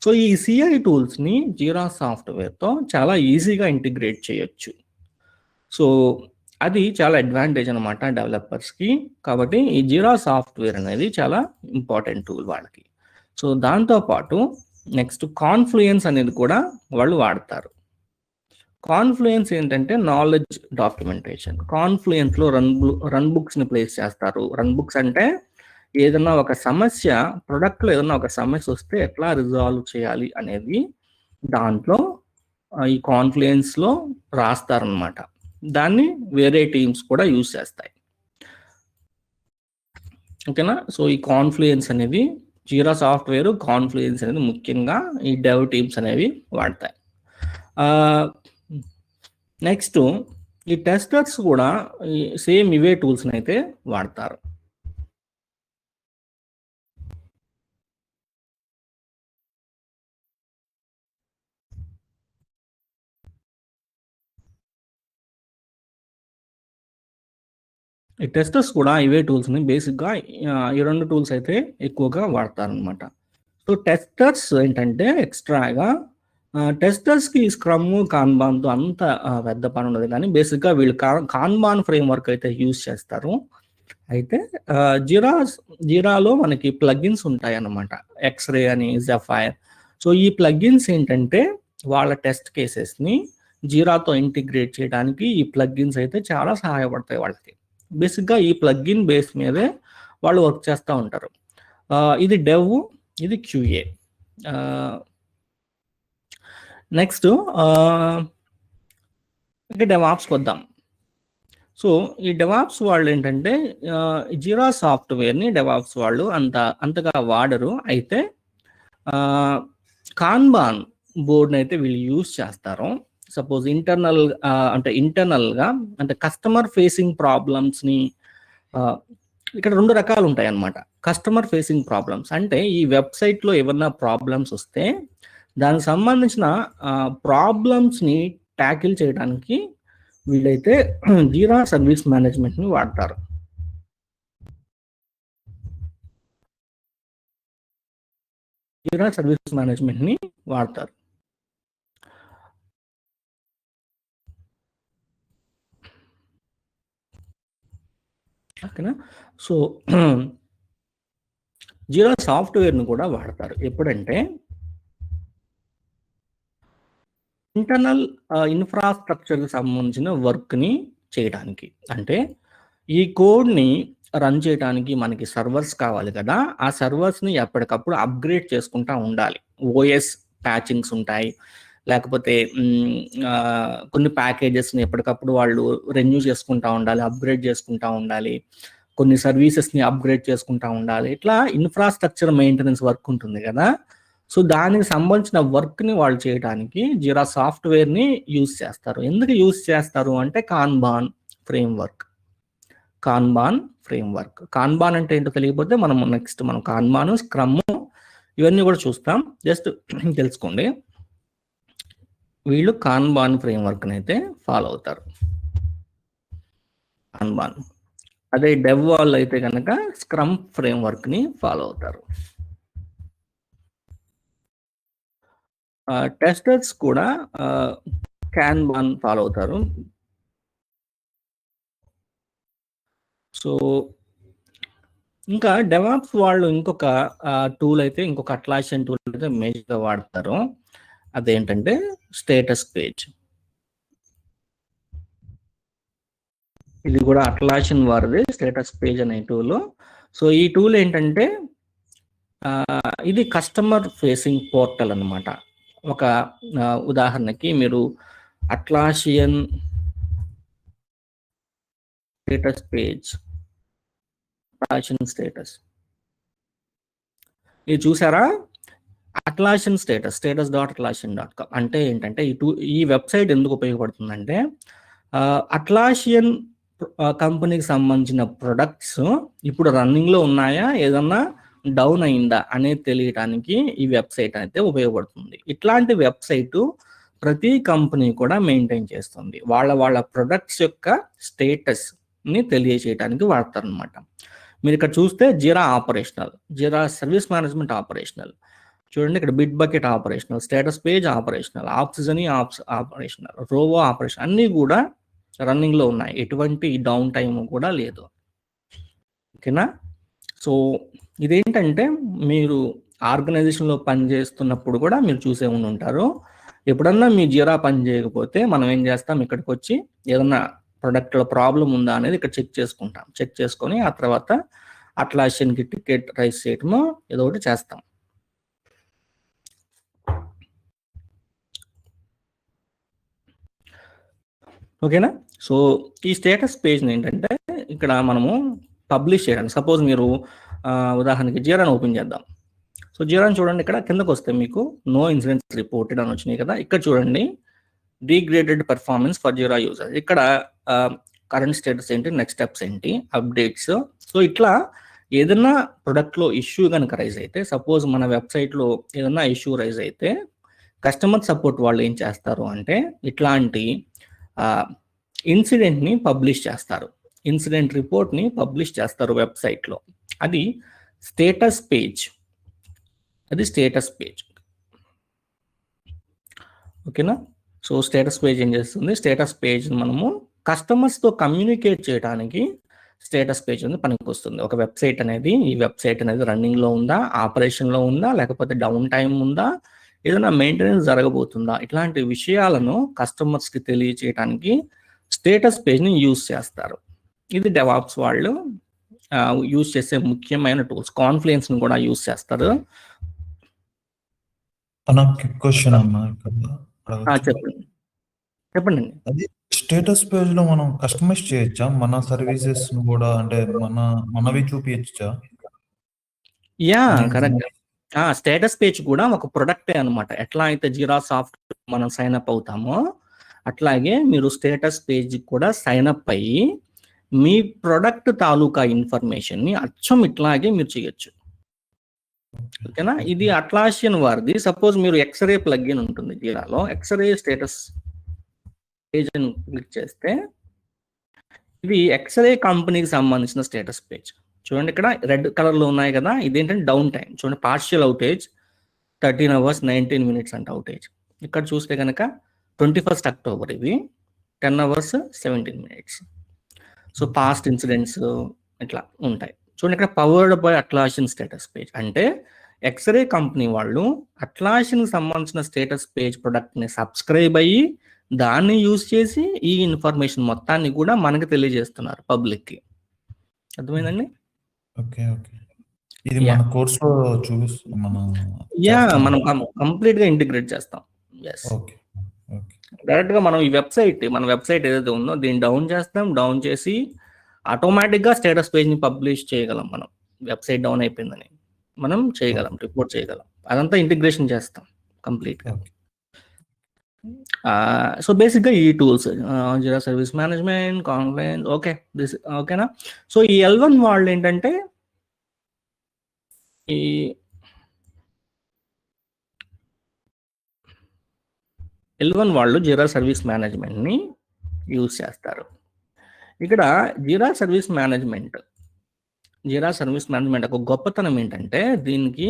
S1: సో ఈ సిఐ టూల్స్‌ని జీరా సాఫ్ట్‌వేర్‌తో చాలా ఈజీగా ఇంటిగ్రేట్ చేయొచ్చు. సో అది చాలా అడ్వాంటేజ్ అనమాట డెవలపర్స్‌కి. కాబట్టి ఈ జీరా సాఫ్ట్‌వేర్ అనేది చాలా ఇంపార్టెంట్ టూల్ వాళ్ళకి. సో దాంతో పాటు నెక్స్ట్ కాన్‌ఫ్లూయెన్స్ అనేది కూడా వాళ్ళు వాడతారు. కాన్‌ఫ్లూయెన్స్ ఏంటంటే నాలెడ్జ్ డాక్యుమెంటేషన్. కాన్‌ఫ్లూయెన్స్‌లో రన్ బుక్స్‌ని ప్లేస్ చేస్తారు. రన్ బుక్స్ అంటే ఏదన్నా ఒక సమస్య ప్రొడక్ట్‌లో ఏదన్నా ఒక సమస్య వస్తే ఎట్లా రిజాల్వ్ చేయాలి అనేది దాంట్లో ఈ కాన్‌ఫ్లూయెన్స్‌లో రాస్తారనమాట. దాన్ని వేరే టీమ్స్ కూడా యూజ్ చేస్తాయి. ఓకేనా? సో ఈ కాన్‌ఫ్లూయెన్స్ అనేది జీరా సాఫ్ట్‌వేర్, కాన్‌ఫ్లూయెన్స్ అనేది ముఖ్యంగా ఈ డెవ్ టీమ్స్ అనేవి వాడతాయి. నెక్స్ట్ ఈ టెస్టర్స్ కూడా సేమ్ ఇవే టూల్స్‌ని అయితే వాడతారు. ఈ టెస్టర్స్ కూడా ఇవే టూల్స్ని బేసిక్గా ఈ 2 టూల్స్ అయితే ఎక్కువగా వాడతారనమాట. సో టెస్టర్స్ ఏంటంటే ఎక్స్ట్రాగా టెస్టర్స్కి స్క్రమ్ కాన్బాన్తో అంత పెద్ద పని ఉండదు, కానీ బేసిక్గా వీళ్ళు కాన్బాన్ ఫ్రేమ్వర్క్ అయితే యూజ్ చేస్తారు. అయితే జీరాలో మనకి ప్లగిన్స్ ఉంటాయి అన్నమాట, ఎక్స్రే అని, జెఫైర్. సో ఈ ప్లగిన్స్ ఏంటంటే వాళ్ళ టెస్ట్ కేసెస్ని జీరాతో ఇంటిగ్రేట్ చేయడానికి ఈ ప్లగిన్స్ అయితే చాలా సహాయపడతాయి వాళ్ళకి. బేసిక్గా ఈ ప్లగిన్ బేస్ మీదే వాళ్ళు వర్క్ చేస్తూ ఉంటారు. ఇది డెవ్, ఇది క్యూఏ. నెక్స్ట్ ఇంకా డెవాప్స్కి వద్దాం. సో ఈ డెవాప్స్ వాళ్ళు ఏంటంటే జీరా సాఫ్ట్వేర్ని డెవాప్స్ వాళ్ళు అంతగా వాడరు. అయితే కాన్బాన్ బోర్డ్ని అయితే వీళ్ళు యూజ్ చేస్తారు. సపోజ్ ఇంటర్నల్గా అంటే కస్టమర్ ఫేసింగ్ ప్రాబ్లమ్స్ని ఇక్కడ 2 రకాలు ఉంటాయి అన్నమాట. కస్టమర్ ఫేసింగ్ ప్రాబ్లమ్స్ అంటే ఈ వెబ్సైట్లో ఏమన్నా ప్రాబ్లమ్స్ వస్తే దానికి సంబంధించిన ప్రాబ్లమ్స్ని ట్యాకిల్ చేయడానికి వీళ్ళైతే జీరా సర్వీస్ మేనేజ్మెంట్ని వాడతారు. జీరా సర్వీస్ మేనేజ్మెంట్ని వాడతారు. ఓకేనా? సో జీరా సాఫ్ట్వేర్ని కూడా వాడతారు. ఎప్పుడంటే ఇంటర్నల్ ఇన్ఫ్రాస్ట్రక్చర్కి సంబంధించిన వర్క్ని చేయడానికి. అంటే ఈ కోడ్ని రన్ చేయడానికి మనకి సర్వర్స్ కావాలి కదా, ఆ సర్వర్స్ని ఎప్పటికప్పుడు అప్గ్రేడ్ చేసుకుంటూ ఉండాలి. ఓఎస్ ప్యాచింగ్స్ ఉంటాయి, లేకపోతే కొన్ని ప్యాకేజెస్ని ఎప్పటికప్పుడు వాళ్ళు రెన్యూ చేసుకుంటూ ఉండాలి, అప్గ్రేడ్ చేసుకుంటూ ఉండాలి, కొన్ని సర్వీసెస్ని అప్గ్రేడ్ చేసుకుంటూ ఉండాలి. ఇట్లా ఇన్ఫ్రాస్ట్రక్చర్ మెయింటెనెన్స్ వర్క్ ఉంటుంది కదా. సో దానికి సంబంధించిన వర్క్ని వాళ్ళు చేయడానికి జీరా సాఫ్ట్వేర్ని యూజ్ చేస్తారు. ఎందుకు యూజ్ చేస్తారు అంటే కాన్బాన్ ఫ్రేమ్వర్క్. కాన్బాన్ అంటే ఏంటో తెలియకపోతే మనం నెక్స్ట్ కాన్బాన్, స్క్రమ్ ఇవన్నీ కూడా చూస్తాం. జస్ట్ తెలుసుకోండి. వీళ్ళు కాన్బాన్ ఫ్రేమ్వర్క్ని అయితే ఫాలో అవుతారు. కాన్బాన్. అదే డెవ్ వాళ్ళు అయితే కనుక స్క్రమ్ ఫ్రేమ్వర్క్ని ఫాలో అవుతారు. టెస్టర్స్ కూడా కాన్బాన్ ఫాలో అవుతారు. సో ఇంకా డెవాప్స్ వాళ్ళు ఇంకొక టూల్ అయితే, ఇంకొక అట్లాసియన్ టూల్ అయితే మేజర్గా వాడతారు. అదేంటంటే స్టేటస్ పేజ్. ఇది కూడా అట్లాసియన్ వారిది స్టేటస్ పేజ్ అనే టూల్. సో ఈ టూల్ ఏంటంటే ఇది కస్టమర్ ఫేసింగ్ పోర్టల్ అన్నమాట. ఒక ఉదాహరణకి మీరు అట్లాసియన్ స్టేటస్ పేజ్, అట్లాసియన్ స్టేటస్ ఇది చూసారా? అట్లాసియన్ status.atlassian.com అంటే ఏంటంటే ఈ వెబ్సైట్ ఎందుకు ఉపయోగపడుతుందంటే అట్లాసియన్ కంపెనీకి సంబంధించిన ప్రొడక్ట్స్ ఇప్పుడు రన్నింగ్లో ఉన్నాయా, ఏదన్నా డౌన్ అయిందా అనేది తెలియడానికి ఈ వెబ్సైట్ అయితే ఉపయోగపడుతుంది. ఇట్లాంటి వెబ్సైట్ ప్రతి కంపెనీ కూడా మెయింటైన్ చేస్తుంది. వాళ్ళ ప్రొడక్ట్స్ యొక్క స్టేటస్ని తెలియజేయడానికి వాడతారు అనమాట. మీరు ఇక్కడ చూస్తే Jira operational, Jira service management operational చూడండి. ఇక్కడ Bitbucket operational, status page operational, oxygen operational, Rovo operation అన్నీ కూడా రన్నింగ్లో ఉన్నాయి. ఎటువంటి డౌన్ టైం కూడా లేదు. ఓకేనా? సో ఇదేంటంటే మీరు ఆర్గనైజేషన్లో పనిచేస్తున్నప్పుడు కూడా మీరు చూసే ఉండి ఉంటారు. ఎప్పుడన్నా మీ జీరా పని చేయకపోతే మనం ఏం చేస్తాం, ఇక్కడికి వచ్చి ఏదన్నా ప్రొడక్ట్లో ప్రాబ్లం ఉందా అనేది ఇక్కడ చెక్ చేసుకుంటాం. చెక్ చేసుకొని ఆ తర్వాత అట్లాసియన్కి టికెట్ రైస్ చేయటమో ఏదో ఒకటి చేస్తాం. ఓకేనా? సో ఈ స్టేటస్ పేజ్ని ఏంటంటే ఇక్కడ మనము పబ్లిష్ చేయడానికి, సపోజ్ మీరు ఉదాహరణకి జీరాని ఓపెన్ చేద్దాం. సో జీరాని చూడండి, ఇక్కడ కిందకు వస్తే మీకు నో ఇన్సిడెంట్స్ రిపోర్టెడ్ అని వచ్చినాయి కదా. ఇక్కడ చూడండి degraded performance for jeera user. ఇక్కడ కరెంట్ స్టేటస్ ఏంటి, నెక్స్ట్ స్టెప్స్ ఏంటి, అప్డేట్స్. సో ఇట్లా ఏదైనా ప్రొడక్ట్లో ఇష్యూ కనుక రైజ్ అయితే, సపోజ్ మన వెబ్సైట్లో ఏదైనా ఇష్యూ రైజ్ అయితే కస్టమర్ సపోర్ట్ వాళ్ళు ఏం చేస్తారు అంటే ఇట్లాంటి ఇన్సిడెంట్ని పబ్లిష్ చేస్తారు. ఇన్సిడెంట్ రిపోర్ట్ని పబ్లిష్ చేస్తారు వెబ్సైట్లో. అది స్టేటస్ పేజ్. ఓకేనా? సో స్టేటస్ పేజ్ ఏం చేస్తుంది? స్టేటస్ పేజ్ మనము కస్టమర్స్తో కమ్యూనికేట్ చేయడానికి స్టేటస్ పేజ్ అనేది పనికి వస్తుంది. ఒక వెబ్సైట్ అనేది, ఈ వెబ్సైట్ అనేది రన్నింగ్లో ఉందా, ఆపరేషన్లో ఉందా, లేకపోతే డౌన్ టైం ఉందా, ఏదైనా మెయింటెనెన్స్ జరగబోతుందా, ఇట్లాంటి విషయాలను కస్టమర్స్కి తెలియచేయడానికి స్టేటస్ పేజ్ని యూజ్ చేస్తారు. ఇది డెవాప్స్ వాళ్ళు యూజ్ చేసే ముఖ్యమైన టూల్స్. కాన్ఫ్లుయెన్స్ని కూడా యూజ్ చేస్తారు.
S3: క్వశ్చన్ అమ్మా,
S1: చెప్పండి.
S3: అది స్టేటస్ పేజ్ లో మనం కస్టమైజ్ చేయొచ్చా? మన సర్వీసెస్ కూడా, అంటే మనవి చూపించచ్చా?
S1: Yeah, correct. స్టేటస్ పేజ్ కూడా ఒక ప్రొడక్టే అనమాట. ఎట్లా అయితే జీరా సాఫ్ట్ మనం సైన్ అప్ అవుతామో అట్లాగే మీరు స్టేటస్ పేజ్ కూడా సైన్ అప్ అయ్యి మీ ప్రొడక్ట్ తాలూకా ఇన్ఫర్మేషన్ని అచ్చం ఇట్లాగే మీరు చేయొచ్చు. ఓకేనా? ఇది అట్లాసియన్ వారిది. సపోజ్ మీరు ఎక్స్రే ప్లగ్ఇన్ ఉంటుంది జీరాలో, ఎక్స్రే స్టేటస్ పేజ్ అని క్లిక్ చేస్తే ఇది ఎక్స్రే కంపెనీకి సంబంధించిన స్టేటస్ పేజ్. చూడండి, ఇక్కడ రెడ్ కలర్లో ఉన్నాయి కదా, ఇదేంటంటే డౌన్ టైం. చూడండి, పార్షియల్ అవుటేజ్ 13 hours 19 minutes అంటే అవుటేజ్. ఇక్కడ చూస్తే కనుక 21st October ఇది 10 hours 17 minutes. So past incidents ఇట్లా ఉంటాయి. చూడండి, ఇక్కడ పవర్డ్ బై అట్లాసియన్ స్టేటస్ పేజ్ అంటే ఎక్స్రే కంపెనీ వాళ్ళు అట్లాసియన్కి సంబంధించిన స్టేటస్ పేజ్ ప్రొడక్ట్ని సబ్స్క్రైబ్ అయ్యి దాన్ని యూజ్ చేసి ఈ ఇన్ఫర్మేషన్ మొత్తాన్ని కూడా మనకి తెలియజేస్తున్నారు పబ్లిక్కి. అర్థమైందండి?
S3: ఓకే. ఇది మన కోర్సులో చూపిస్తాం,
S1: మనం కంప్లీట్ గా ఇంటిగ్రేట్ చేస్తాం. డైరెక్ట్ గా మనం మన వెబ్సైట్ ఏదైతే ఉందో దీన్ని డౌన్ చేస్తాం. డౌన్ చేసి ఆటోమేటిక్ గా స్టేటస్ పేజ్ ని పబ్లిష్ చేయగలం. మనం వెబ్సైట్ డౌన్ అయిపోయిందని మనం చేయగలం, రిపోర్ట్ చేయగలం. అదంతా ఇంటిగ్రేషన్ చేస్తాం కంప్లీట్ గా. సో బేసిక్గా ఈ టూల్స్ జీరా సర్వీస్ మేనేజ్మెంట్, కాన్ఫ్లుయెన్స్. ఓకేనా? సో ఈ L1 వాళ్ళు ఏంటంటే ఈ L1 వాళ్ళు జీరా సర్వీస్ మేనేజ్మెంట్ని యూజ్ చేస్తారు. ఇక్కడ జీరా సర్వీస్ మేనేజ్మెంట్ ఒక గొప్పతనం ఏంటంటే దీనికి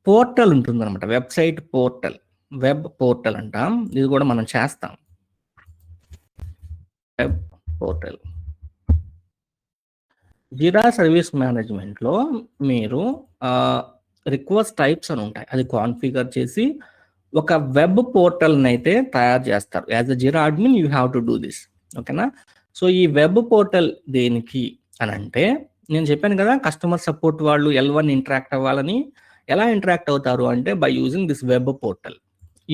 S1: పోర్టల్ ఉంటుందన్నమాట. వెబ్సైట్ పోర్టల్, వెబ్ పోర్టల్ అంటాం. ఇది కూడా మనం చేస్తాం. వెబ్ పోర్టల్ జీరా సర్వీస్ మేనేజ్మెంట్లో మీరు రిక్వెస్ట్ టైప్స్ అని ఉంటాయి. అది కాన్ఫిగర్ చేసి ఒక వెబ్ పోర్టల్ని అయితే తయారు చేస్తారు. As a jeera admin you have to do this. ఓకేనా? సో ఈ వెబ్ పోర్టల్ దేనికి అని అంటే, నేను చెప్పాను కదా కస్టమర్ సపోర్ట్ వాళ్ళు L1 ఇంటరాక్ట్ అవ్వాలని. ఎలా ఇంటరాక్ట్ అవుతారు అంటే by using this web portal.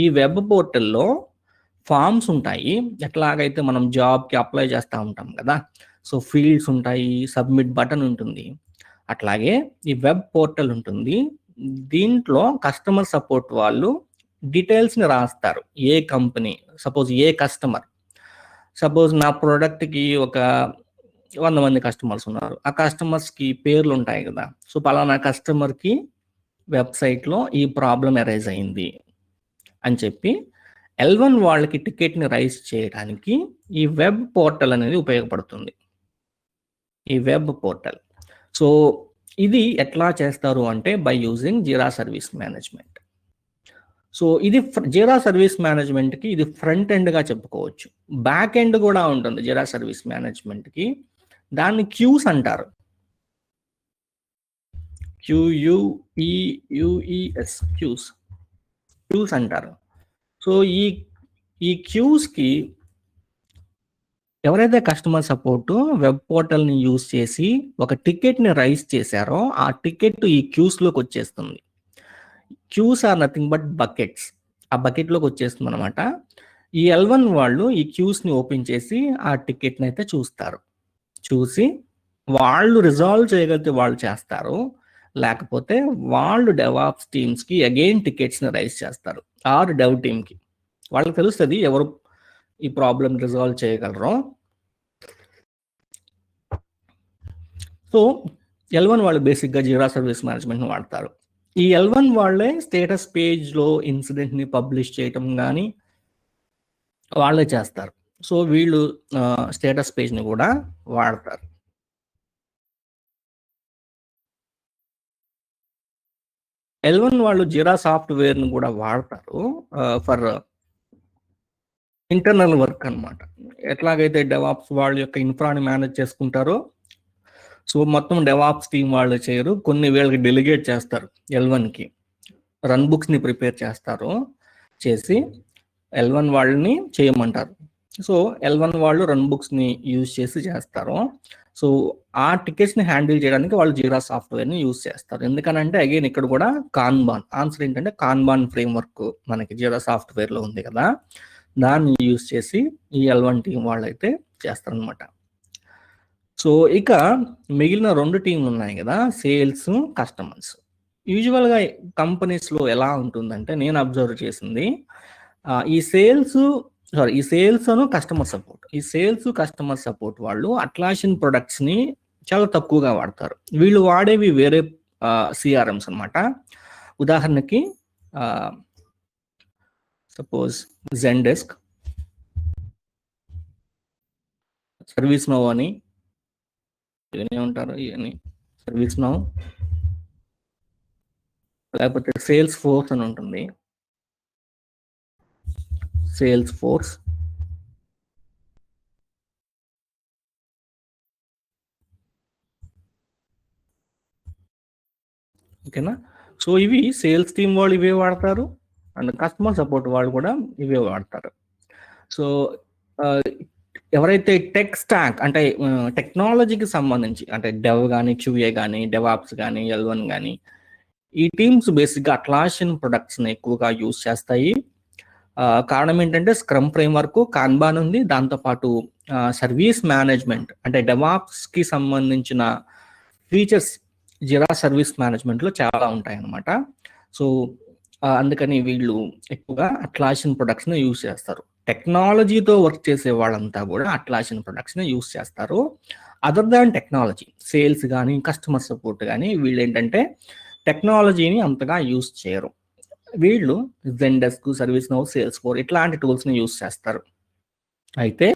S1: ఈ వెబ్ పోర్టల్లో ఫామ్స్ ఉంటాయి. ఎట్లాగైతే మనం జాబ్కి అప్లై చేస్తూ ఉంటాం కదా, సో ఫీల్డ్స్ ఉంటాయి, సబ్మిట్ బటన్ ఉంటుంది. అట్లాగే ఈ వెబ్ పోర్టల్ ఉంటుంది. దీంట్లో కస్టమర్ సపోర్ట్ వాళ్ళు డీటెయిల్స్ని రాస్తారు. ఏ కంపెనీ, సపోజ్ ఏ కస్టమర్, సపోజ్ నా ప్రోడక్ట్కి ఒక 100 మంది కస్టమర్స్ ఉన్నారు. ఆ కస్టమర్స్కి పేర్లు ఉంటాయి కదా. సో పలానా కస్టమర్కి వెబ్సైట్లో ఈ ప్రాబ్లం అరైజ్ అయింది అని చెప్పి L1 వాళ్ళకి టికెట్ని రైజ్ చేయడానికి ఈ వెబ్ పోర్టల్ అనేది ఉపయోగపడుతుంది. ఈ వెబ్ పోర్టల్. సో ఇది ఎట్లా చేస్తారు అంటే by using jeera service management. So ఇది జీరా సర్వీస్ మేనేజ్మెంట్కి ఇది ఫ్రంట్ ఎండ్గా చెప్పుకోవచ్చు. బ్యాక్ ఎండ్ కూడా ఉంటుంది జీరా సర్వీస్ మేనేజ్మెంట్కి. దాన్ని క్యూస్ అంటారు. QUEUES క్యూస్ అంటారు. సో ఈ క్యూస్కి ఎవరైతే కస్టమర్ సపోర్ట్ వెబ్ పోర్టల్ని యూజ్ చేసి ఒక టికెట్ని రైజ్ చేశారో ఆ టికెట్ ఈ క్యూస్లోకి వచ్చేస్తుంది. Queues are nothing but buckets. ఆ బకెట్లోకి వచ్చేస్తుంది అనమాట. ఈ L1 వాళ్ళు ఈ క్యూస్ని ఓపెన్ చేసి ఆ టికెట్ని అయితే చూస్తారు. చూసి వాళ్ళు రిజాల్వ్ చేయగలిగితే వాళ్ళు చేస్తారు, లేకపోతే వాళ్ళు డెవాప్స్ టీమ్స్కి అగైన్ టికెట్స్ని రైజ్ చేస్తారు. ఆర్ డెవ్ టీమ్కి వాళ్ళకి తెలుస్తుంది ఎవరు ఈ ప్రాబ్లం రిజాల్వ్ చేయగలరో. సో L1 వాళ్ళు బేసిక్గా జీరా సర్వీస్ మేనేజ్మెంట్ని వాడతారు. ఈ L1 వాళ్ళే స్టేటస్ పేజ్లో ఇన్సిడెంట్ని పబ్లిష్ చేయటం కానీ వాళ్ళే చేస్తారు. సో వీళ్ళు స్టేటస్ పేజ్ని కూడా వాడతారు. L1 వాళ్ళు జిరా సాఫ్ట్వేర్ని కూడా వాడతారు ఫర్ ఇంటర్నల్ వర్క్ అన్నమాట. ఎట్లాగైతే డెవాప్స్ వాళ్ళ యొక్క ఇన్ఫ్రాని మేనేజ్ చేసుకుంటారో, సో మొత్తం డెవాప్స్ టీం వాళ్ళు చేయరు, కొన్ని వీళ్ళకి డెలిగేట్ చేస్తారు. L1కి రన్ బుక్స్ని ప్రిపేర్ చేస్తారు, చేసి L1 వాళ్ళని చేయమంటారు. సో L1 వాళ్ళు రన్ బుక్స్ని యూజ్ చేసి చేస్తారు. సో ఆ టికెట్స్ని హ్యాండిల్ చేయడానికి వాళ్ళు జీరా సాఫ్ట్వేర్ని యూజ్ చేస్తారు. ఎందుకనంటే అగైన్ ఇక్కడ కూడా కాన్బాన్ ఆన్సర్ ఏంటంటే కాన్బాన్ ఫ్రేమ్వర్క్ మనకి జీరా సాఫ్ట్వేర్లో ఉంది కదా, దాన్ని యూజ్ చేసి ఈ L1 టీం వాళ్ళు అయితే చేస్తారనమాట. సో ఇక మిగిలిన 2 టీంలు ఉన్నాయి కదా, సేల్స్, కస్టమర్స్. యూజువల్గా కంపెనీస్లో ఎలా ఉంటుందంటే నేను అబ్జర్వ్ చేసింది, ఈ సేల్స్ అను కస్టమర్ సపోర్ట్, ఈ సేల్స్ కస్టమర్ సపోర్ట్ వాళ్ళు అట్లాషియన్ ప్రొడక్ట్స్ని చాలా తక్కువగా వాడతారు. వీళ్ళు వాడేవి వేరే సిఆర్ఎంస్ అనమాట. ఉదాహరణకి సపోజ్ జెన్డెస్క్, సర్వీస్ నౌ అని ఇవన్నీ ఉంటారు, ఇవన్నీ సర్వీస్ నౌ, లేకపోతే సేల్స్ ఫోర్స్ అని ఉంటుంది, సేల్స్ ఫోర్స్, ఓకేనా. సో ఇవి సేల్స్ టీమ్ వాళ్ళు ఇవే వాడతారు, అండ్ కస్టమర్ సపోర్ట్ వాళ్ళు కూడా ఇవే వాడతారు. సో ఎవరైతే టెక్ స్టాక్ అంటే టెక్నాలజీకి సంబంధించి అంటే డెవ్ కానీ, క్యూఏ కానీ, డెవాప్స్ కానీ, L1 కానీ, ఈ టీమ్స్ బేసిక్గా అట్లాషియన్ ప్రొడక్ట్స్ని ఎక్కువగా యూజ్ చేస్తాయి. కారణం ఏంటంటే స్క్రమ్ ఫ్రేమ్వర్క్, కాన్బాన్ ఉంది, దాంతోపాటు సర్వీస్ మేనేజ్మెంట్ అంటే డెవాప్స్కి సంబంధించిన ఫీచర్స్ జిరా సర్వీస్ మేనేజ్మెంట్లో చాలా ఉంటాయి అన్నమాట. సో అందుకని వీళ్ళు ఎక్కువగా అట్లాషియన్ ప్రొడక్ట్స్ని యూజ్ చేస్తారు. టెక్నాలజీతో వర్క్ చేసే వాళ్ళంతా కూడా అట్లాషియన్ ప్రొడక్ట్స్ని యూజ్ చేస్తారు. అదర్ దాన్ టెక్నాలజీ, సేల్స్ కానీ, కస్టమర్ సపోర్ట్ కానీ వీళ్ళు ఏంటంటే టెక్నాలజీని అంతగా యూజ్ చేయరు. వీళ్ళు జెన్డెస్క్, సర్వీస్ నౌ, సేల్స్ ఫోర్ ఇట్లాంటి టూల్స్ని యూజ్ చేస్తారు. అయితే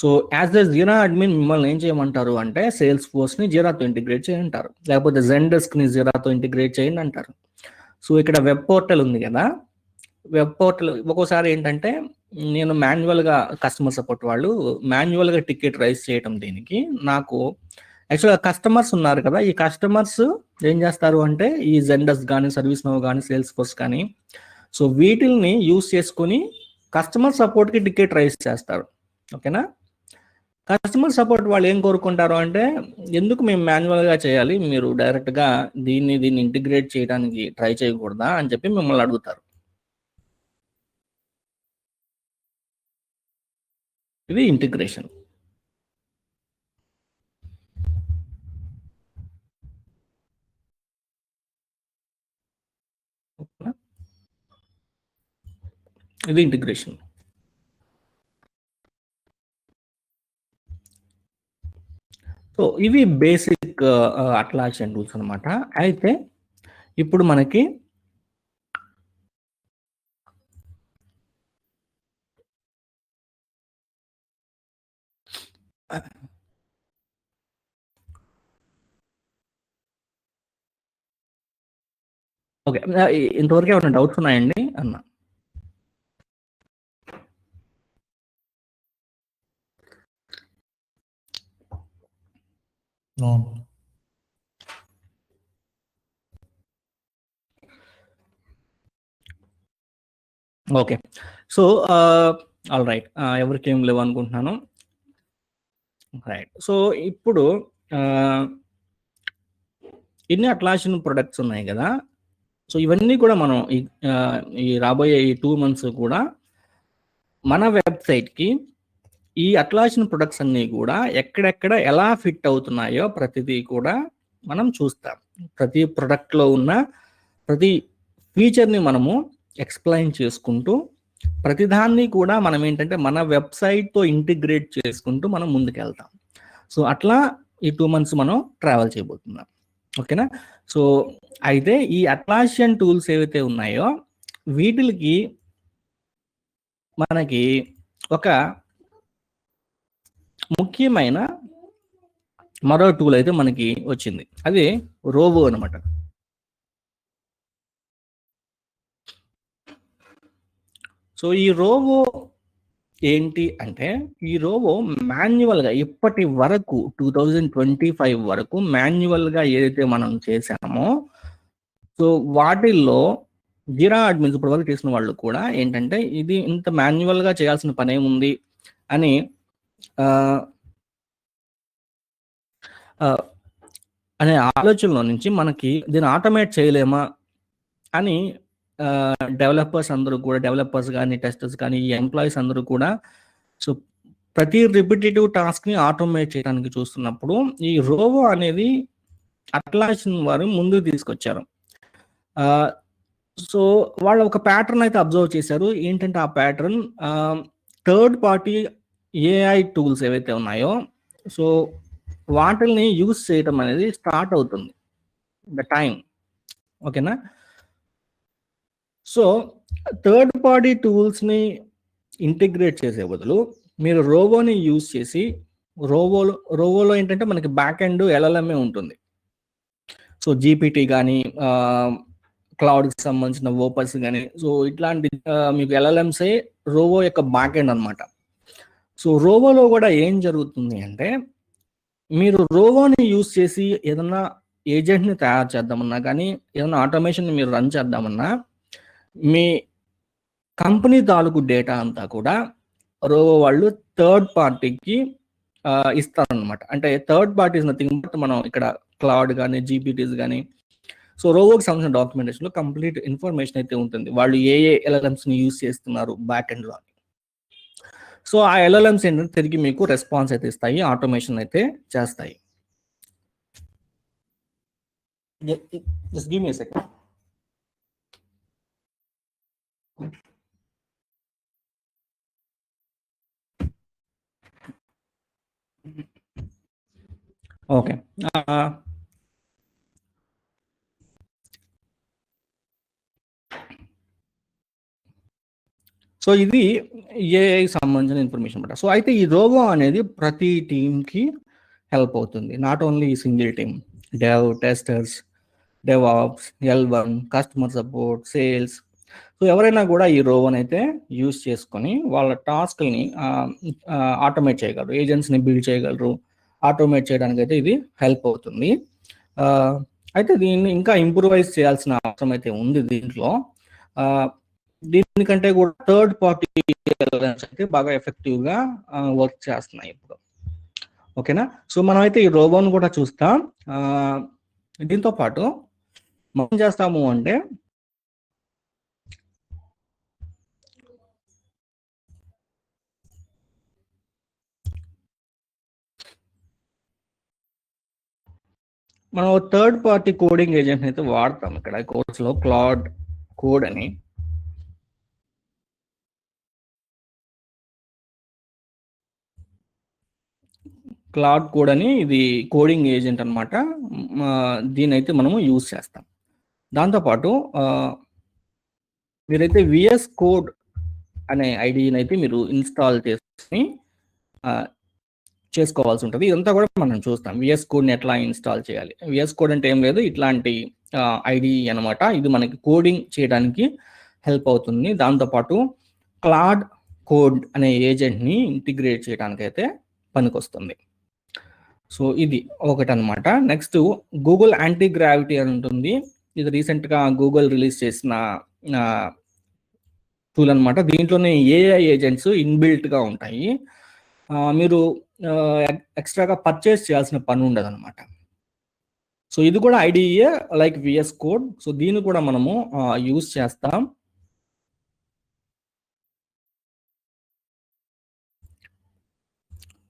S1: so as the jeera admin మిమ్మల్ని ఏం చేయమంటారు అంటే సేల్స్ ఫోర్స్ని జీరాతో ఇంటిగ్రేట్ చేయంటారు, లేకపోతే జెన్డెస్క్ని జీరాతో ఇంటిగ్రేట్ చేయండి అంటారు. సో ఇక్కడ వెబ్ పోర్టల్ ఉంది కదా, వెబ్ పోర్టల్ ఒక్కోసారి ఏంటంటే నేను మాన్యువల్గా కస్టమర్ సపోర్ట్ వాళ్ళు మాన్యువల్గా టికెట్ రైజ్ చేయటం దీనికి నాకు యాక్చువల్గా కస్టమర్స్ ఉన్నారు కదా, ఈ కస్టమర్స్ ఏం చేస్తారు అంటే ఈ జెన్డెస్క్ కానీ, సర్వీస్ నౌ కానీ, సేల్స్ ఫోర్స్ కానీ, సో వీటిల్ని యూజ్ చేసుకొని కస్టమర్ సపోర్ట్కి టికెట్ రైజ్ చేస్తారు. ఓకేనా. కస్టమర్ సపోర్ట్ వాళ్ళు ఏం కోరుకుంటారు అంటే ఎందుకు మేము మాన్యువల్గా చేయాలి, మీరు డైరెక్ట్గా దీన్ని ఇంటిగ్రేట్ చేయడానికి ట్రై చేయకూడదా అని చెప్పి మిమ్మల్ని అడుగుతారు. ఇది ఇంటిగ్రేషన్. ఇది ఇంటిగ్రేషన్. సో ఇవి బేసిక్ అట్లాషన్ టూల్స్ అనమాట. అయితే ఇప్పుడు మనకి ఓకే, ఇంతవరకు ఏమైనా డౌట్స్ ఉన్నాయండి అన్న? ఓకే. సో ఆల్ రైట్, ఎవరికి ఏం లేవు అనుకుంటున్నాను. రైట్. సో ఇప్పుడు ఇన్ని అట్లాషన్ ప్రొడక్ట్స్ ఉన్నాయి కదా, సో ఇవన్నీ కూడా మనం ఈ రాబోయే ఈ 2 months కూడా మన వెబ్సైట్కి ఈ అట్లాషన్ ప్రొడక్ట్స్ అన్నీ కూడా ఎక్కడెక్కడ ఎలా ఫిట్ అవుతున్నాయో ప్రతిదీ కూడా మనం చూస్తాం. ప్రతి ప్రొడక్ట్లో ఉన్న ప్రతి ఫీచర్ని మనము ఎక్స్ప్లెయిన్ చేసుకుంటూ ప్రతిదాన్ని కూడా మనం ఏంటంటే మన వెబ్సైట్తో ఇంటిగ్రేట్ చేసుకుంటూ మనం ముందుకెళ్తాం. సో అట్లా ఈ 2 months మనం ట్రావెల్ చేయబోతున్నాం. ఓకేనా. సో అయితే ఈ అట్లాషన్ టూల్స్ ఏవైతే ఉన్నాయో వీటికి మనకి ఒక ముఖ్యమైన మరో టూల్ అయితే మనకి వచ్చింది, అది రోబో అనమాట. సో ఈ రోబో ఏంటి అంటే, ఈ రోబో మాన్యువల్గా ఇప్పటి వరకు 2025 వరకు మాన్యువల్గా ఏదైతే మనం చేశామో, సో వాటిల్లో జిరా అడ్మిన్స్ ఇప్పటి వరకు చేసిన వాళ్ళు కూడా ఏంటంటే, ఇది ఇంత మాన్యువల్గా చేయాల్సిన పని ఏముంది అని అనే ఆలోచనలో నుంచి మనకి దీన్ని ఆటోమేట్ చేయలేమా అని డెవలపర్స్ అందరూ కూడా, డెవలపర్స్ కానీ టెస్టర్స్ కానీ ఈ ఎంప్లాయీస్ అందరూ కూడా సో ప్రతి రిపిటేటివ్ టాస్క్ని ఆటోమేట్ చేయడానికి చూస్తున్నప్పుడు ఈ రోబో అనేది అట్లాసిన్ వారు ముందుకు తీసుకొచ్చారు. సో వాళ్ళు ఒక ప్యాటర్న్ అయితే అబ్జర్వ్ చేశారు. ఏంటంటే ఆ pattern third party AI tools ఏవైతే ఉన్నాయో సో వాటిల్ని యూజ్ చేయడం అనేది స్టార్ట్ అవుతుంది ద టైం. ఓకేనా? సో థర్డ్ పార్టీ టూల్స్ని ఇంటిగ్రేట్ చేసే బదులు మీరు రోబోని యూజ్ చేసి, రోబోలో ఏంటంటే మనకి బ్యాక్ ఎండ్ ఎల్ఎల్ఎంఏ ఉంటుంది. సో జీపీటీ కానీ, క్లౌడ్కి సంబంధించిన ఓపర్స్ కానీ, సో ఇట్లాంటి మీకు ఎల్ఎల్ఎంసే రోబో యొక్క బ్యాక్ ఎండ్ అనమాట. సో రోబోలో కూడా ఏం జరుగుతుంది అంటే, మీరు రోబోని యూజ్ చేసి ఏదన్నా ఏజెంట్ని తయారు చేద్దామన్నా కానీ, ఏదైనా ఆటోమేషన్ మీరు రన్ చేద్దామన్నా, మీ కంపెనీ తాలూకు డేటా అంతా కూడా రోబో వాళ్ళు థర్డ్ పార్టీకి ఇస్తారనమాట. అంటే third party is nothing but మనం ఇక్కడ క్లౌడ్ కానీ, జీపీటీస్ కానీ, సో రోబోకి సంబంధించిన డాక్యుమెంటేషన్లో కంప్లీట్ ఇన్ఫర్మేషన్ అయితే ఉంటుంది. వాళ్ళు ఏ ఎల్ఎల్ఎంస్ని యూజ్ చేస్తున్నారు బ్యాక్ ఎండ్లో. సో ఆ ఎల్ఎల్ఎంస్ ఏంటంటే తిరిగి మీకు రెస్పాన్స్ అయితే ఇస్తాయి, ఆటోమేషన్ అయితే చేస్తాయి. Just give me a second. Okay, so ఇది ఏఐ సంబంధించిన ఇన్ఫర్మేషన్ అనమాట. సో అయితే ఈ రోబో అనేది ప్రతి టీంకి హెల్ప్ అవుతుంది. Not only single team, dev, testers, DevOps, L1, customer support, sales, so ఎవరైనా కూడా ఈ రోబోని అయితే యూజ్ చేసుకొని వాళ్ళ టాస్క్ని ఆటోమేట్ చేయగలరు, ఏజెంట్స్ని బిల్డ్ చేయగలరు, ఆటోమేట్ చేయడానికి అయితే ఇది హెల్ప్ అవుతుంది. అయితే దీన్ని ఇంకా ఇంప్రూవైజ్ చేయాల్సిన అవసరం అయితే ఉంది దీంట్లో. దీనికంటే కూడా థర్డ్ పార్టీ అయితే బాగా ఎఫెక్టివ్గా వర్క్ చేస్తున్నాయి ఇప్పుడు. ఓకేనా? సో మనం అయితే ఈ రోబోని కూడా చూస్తాం. దీంతో పాటు మనం చేస్తాము అంటే మనం థర్డ్ పార్టీ కోడింగ్ ఏజెంట్ అయితే వాడతాం ఇక్కడ కోర్సులో, క్లాడ్ కోడ్ అని. క్లాడ్ కోడ్ అని ఇది కోడింగ్ ఏజెంట్ అనమాట. దీని అయితే మనము యూజ్ చేస్తాం. దాంతోపాటు మీరైతే విఎస్ కోడ్ అనే ఐడిని అయితే మీరు ఇన్స్టాల్ చేసుకుని చేసుకోవాల్సి ఉంటుంది. ఇదంతా కూడా మనం చూస్తాం, విఎస్ కోడ్ని ఎట్లా ఇన్స్టాల్ చేయాలి. విఎస్ కోడ్ అంటే ఏం లేదు, ఇట్లాంటి ఐడి అనమాట. ఇది మనకి కోడింగ్ చేయడానికి హెల్ప్ అవుతుంది. దాంతోపాటు క్లాడ్ కోడ్ అనే ఏజెంట్ని ఇంటిగ్రేట్ చేయడానికి అయితే పనికొస్తుంది. సో ఇది ఒకటి అనమాట. నెక్స్ట్ గూగుల్ యాంటీ గ్రావిటీ అని ఉంటుంది. ఇది రీసెంట్గా గూగుల్ రిలీజ్ చేసిన టూల్ అనమాట. దీంట్లోనే ఏఐ ఏజెంట్స్ ఇన్బిల్ట్గా ఉంటాయి. మీరు ఎక్స్ట్రాగా పర్చేస్ చేయాల్సిన పని ఉండదు అనమాట. సో ఇది కూడా ఐడియే లైక్ విఎస్ కోడ్. సో దీన్ని కూడా మనము యూజ్ చేస్తాం.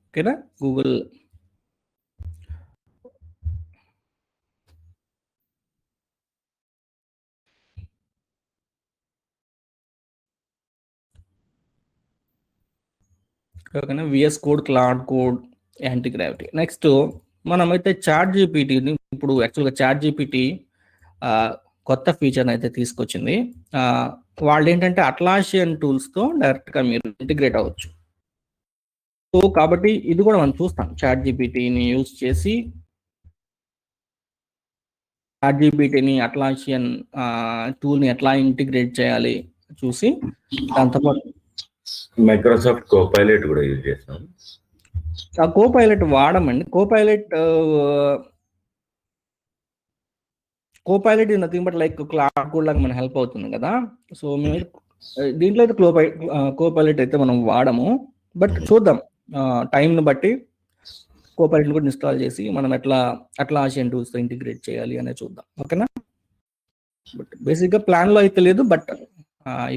S1: ఓకేనా? గూగుల్ ఓకేనా, VS code, Claude code, Antigravity. Next మనమైతే చాట్ జీపీటీని, ఇప్పుడు యాక్చువల్గా చాట్ జీపీటీ కొత్త ఫీచర్ని అయితే తీసుకొచ్చింది. వాళ్ళు ఏంటంటే అట్లాసియన్ టూల్స్తో డైరెక్ట్గా మీరు ఇంటిగ్రేట్ అవ్వచ్చు. సో కాబట్టి ఇది కూడా మనం చూస్తాం. చాట్ జీపీటీని యూజ్ చేసి చాట్ జీపీటీని అట్లాసియన్ టూల్ని ఎట్లా ఇంటిగ్రేట్ చేయాలి చూసి, దాంతోపాటు
S2: మైక్రోసాఫ్ట్ కోపైలట్ కూడా యూజ్ చేస్తాం.
S1: ఆ కోపైలట్ వాడమండి. Copilot is nothing but like Claude code లాగా మనకు హెల్ప్ అవుతుంది కదా. సో మేము దీంట్లో అయితే కోపైలట్ అయితే మనం వాడము. బట్ చూద్దాం, టైంని బట్టి కోపైలట్ కూడా ఇన్స్టాల్ చేసి మనం ఎట్లా అట్లాసియన్ టూల్స్తో ఇంటిగ్రేట్ చేయాలి అనేది చూద్దాం. ఓకేనా? బట్ బేసిక్గా ప్లాన్లో అయితే లేదు. But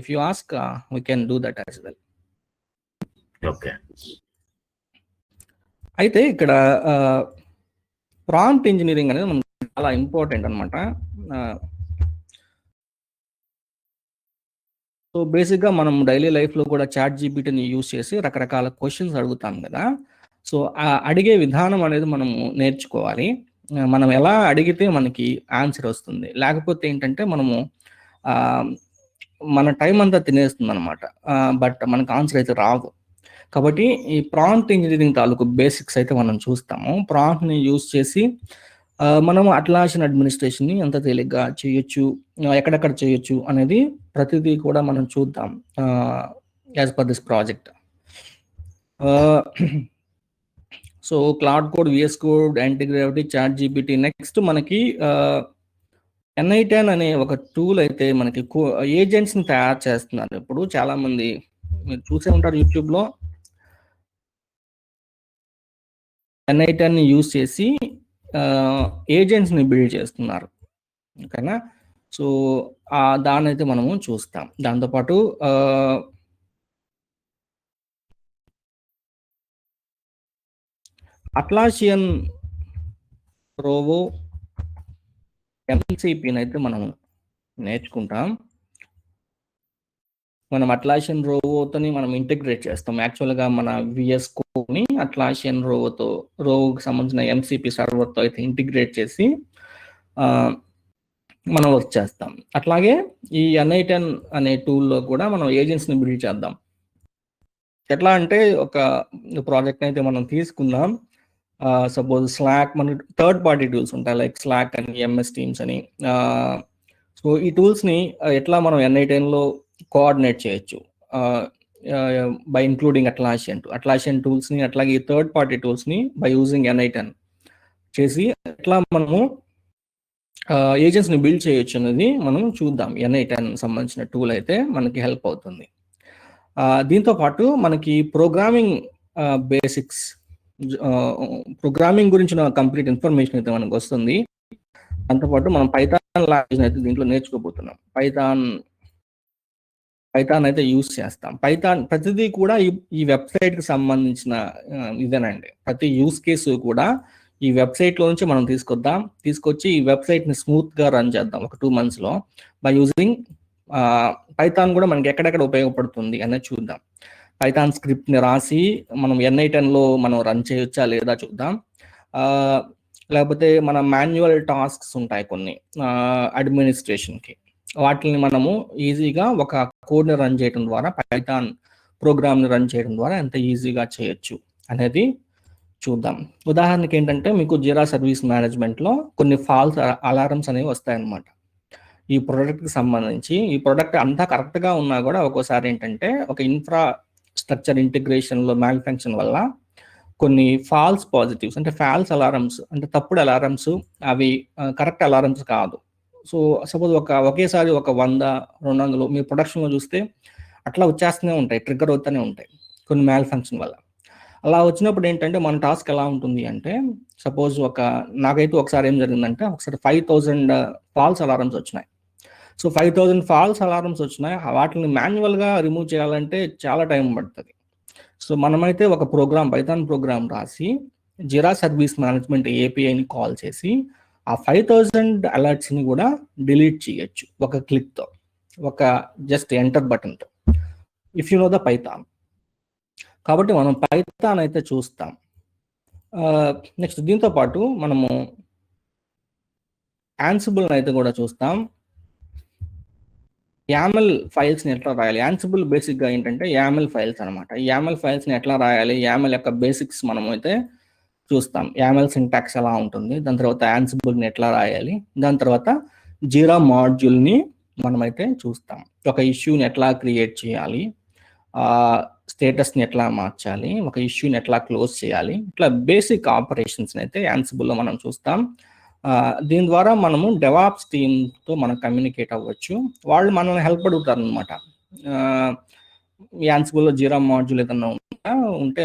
S1: if you ask we can do that as well.
S2: Okay.
S1: అయితే ఇక్కడ ప్రాంప్ట్ ఇంజనీరింగ్ అనేది మనకు చాలా ఇంపార్టెంట్ అనమాట. సో బేసిక్గా మనం డైలీ లైఫ్లో కూడా చాట్ జీపీటీని యూజ్ చేసి రకరకాల క్వశ్చన్స్ అడుగుతాం కదా. సో ఆ అడిగే విధానం అనేది మనము నేర్చుకోవాలి. మనం ఎలా అడిగితే మనకి ఆన్సర్ వస్తుంది, లేకపోతే ఏంటంటే మనము మన టైం అంతా తినేస్తుంది అనమాట. బట్ మనకు ఆన్సర్ అయితే రాదు. కాబట్టి ఈ ప్రాంప్ట్ ఇంజనీరింగ్ తాలూకు బేసిక్స్ అయితే మనం చూస్తాము. ప్రాంప్ట్ని యూజ్ చేసి మనం అట్లాసియన్ అడ్మినిస్ట్రేషన్ని ఎంత తేలిగ్గా చేయొచ్చు, ఎక్కడెక్కడ చేయొచ్చు అనేది ప్రతిదీ కూడా మనం చూద్దాం as per this project. So cloud code, VS code, antigravity, ChatGPT. Next మనకి N8N అనే ఒక టూల్ అయితే మనకి ఏజెంట్స్ని తయారు చేస్తున్నారు. ఇప్పుడు చాలా మంది మీరు చూసే ఉంటారు యూట్యూబ్లో. N8Nని యూజ్ చేసి ఏజెంట్స్ని బిల్డ్ చేస్తున్నారు. ఓకేనా? సో దాన్ని అయితే మనము చూస్తాం. దాంతోపాటు అట్లాసియన్ రోవో MCPని అయితే మనం నేర్చుకుంటాం. మనం అట్లాసియన్ రోవోతోని మనం ఇంటిగ్రేట్ చేస్తాం. యాక్చువల్గా మన విఎస్ కోడ్ని అట్లాసియన్ రోవోకి సంబంధించిన MCP సర్వర్తో అయితే ఇంటిగ్రేట్ చేసి మనం వర్క్ చేస్తాం. అట్లాగే ఈ N8N అనే టూల్లో కూడా మనం ఏజెంట్స్ని బిల్డ్ చేద్దాం. ఎట్లా అంటే ఒక ప్రాజెక్ట్ అయితే మనం తీసుకుందాం. సపోజ్ స్లాక్, మన థర్డ్ పార్టీ టూల్స్ ఉంటాయి లైక్ స్లాక్ అని, MS Teams అని. సో ఈ టూల్స్ని ఎట్లా మనం N8Nలో కోఆర్డినేట్ చేయొచ్చు బై ఇంక్లూడింగ్ అట్లాసియన్ టూల్స్ని, అట్లాగే ఈ థర్డ్ పార్టీ టూల్స్ని బై యూజింగ్ N8N చేసి ఎట్లా మనము ఏజెంట్స్ని బిల్డ్ చేయొచ్చు అనేది మనం చూద్దాం. N8N సంబంధించిన టూల్ అయితే మనకి హెల్ప్ అవుతుంది. దీంతో పాటు మనకి ప్రోగ్రామింగ్ బేసిక్స్, ప్రోగ్రామింగ్ గురించిన కంప్లీట్ ఇన్ఫర్మేషన్ అయితే మనకు వస్తుంది. దాంతోపాటు మనం పైథాన్ లాంగ్వేజ్ అయితే దీంట్లో నేర్చుకోబోతున్నాం. పైథాన్ అయితే యూజ్ చేస్తాం. పైథాన్ ప్రతిదీ కూడా ఈ వెబ్సైట్కి సంబంధించిన ఇదేనండి. ప్రతి యూజ్ కేసు కూడా ఈ వెబ్సైట్లో నుంచి మనం తీసుకొచ్చి ఈ వెబ్సైట్ని స్మూత్గా రన్ చేద్దాం ఒక 2 monthsలో బై యూజింగ్ పైథాన్. కూడా మనకి ఎక్కడెక్కడ ఉపయోగపడుతుంది అనేది చూద్దాం. పైథాన్ స్క్రిప్ట్ని రాసి మనం N8Nలో మనం రన్ చేయొచ్చా లేదా చూద్దాం. లేకపోతే మన మాన్యువల్ టాస్క్స్ ఉంటాయి కొన్ని అడ్మినిస్ట్రేషన్కి, వాటిని మనము ఈజీగా ఒక కోడ్ని రన్ చేయడం ద్వారా, పైథాన్ ప్రోగ్రామ్ని రన్ చేయడం ద్వారా ఎంత ఈజీగా చేయొచ్చు అనేది చూద్దాం. ఉదాహరణకి ఏంటంటే మీకు జిరా సర్వీస్ మేనేజ్మెంట్లో కొన్ని ఫాల్స్ అలారమ్స్ అనేవి వస్తాయన్నమాట. ఈ ప్రోడక్ట్కి సంబంధించి ఈ ప్రోడక్ట్ అంతా కరెక్ట్గా ఉన్నా కూడా ఒక్కోసారి ఏంటంటే ఒక ఇన్ఫ్రాస్ట్రక్చర్ ఇంటిగ్రేషన్లో మ్యాల్ ఫంక్షన్ వల్ల కొన్ని ఫాల్స్ పాజిటివ్స్, అంటే ఫాల్స్ అలారమ్స్, అంటే తప్పుడు అలారమ్స్, అవి కరెక్ట్ అలారమ్స్ కాదు. సో సపోజ్ ఒకేసారి ఒక 100-200 మీ ప్రొడక్షన్లో చూస్తే అట్లా వచ్చేస్తూనే ఉంటాయి, ట్రిగ్గర్ అవుతూనే ఉంటాయి కొన్ని మ్యాల్ ఫంక్షన్ వల్ల. అలా వచ్చినప్పుడు ఏంటంటే మన టాస్క్ ఎలా ఉంటుంది అంటే, సపోజ్ నాకైతే ఒకసారి ఏం జరిగిందంటే, ఒకసారి 5000 ఫాల్స్ అలారమ్స్ వచ్చినాయి. సో 5000 ఫాల్స్ అలారమ్స్ వచ్చినాయి. వాటిని మాన్యువల్గా రిమూవ్ చేయాలంటే చాలా టైం పడుతుంది. సో మనమైతే ఒక పైథాన్ ప్రోగ్రామ్ రాసి జిరా సర్వీస్ మేనేజ్మెంట్ APIని కాల్ చేసి ఆ 5000 అలర్ట్స్ని కూడా డిలీట్ చేయొచ్చు ఒక క్లిక్తో, ఒక జస్ట్ ఎంటర్ బటన్తో, if you know the Python. కాబట్టి మనం పైథాన్ అయితే చూస్తాం. నెక్స్ట్ దీంతో పాటు మనము యాన్సిబుల్ అయితే కూడా చూస్తాం. యామెల్ ఫైల్స్ని ఎట్లా రాయాలి. యాన్సిబుల్ బేసిక్గా ఏంటంటే యామెల్ ఫైల్స్ అనమాట. ఈ యామెల్ ఫైల్స్ని ఎట్లా రాయాలి, యామెల్ యొక్క బేసిక్స్ మనం అయితే చూస్తాం. యామెల్ సింటాక్స్ ఎలా ఉంటుంది, దాని తర్వాత యాన్సిబుల్ని ఎట్లా రాయాలి, దాని తర్వాత జీరా మాడ్యూల్ని మనమైతే చూస్తాం. ఒక ఇష్యూని ఎట్లా క్రియేట్ చేయాలి, స్టేటస్ని ఎట్లా మార్చాలి, ఒక ఇష్యూని ఎట్లా క్లోజ్ చేయాలి, ఇట్లా బేసిక్ ఆపరేషన్స్ని అయితే యాన్సిబుల్లో మనం చూస్తాం. దీని ద్వారా మనము డెవాప్స్ టీమ్తో మనం కమ్యూనికేట్ అవ్వచ్చు. వాళ్ళు మనల్ని హెల్ప్ అడుగుతారు అనమాట. యాన్సిబుల్లో జీరా మాడ్యూల్ ఏదన్నా ఉంటే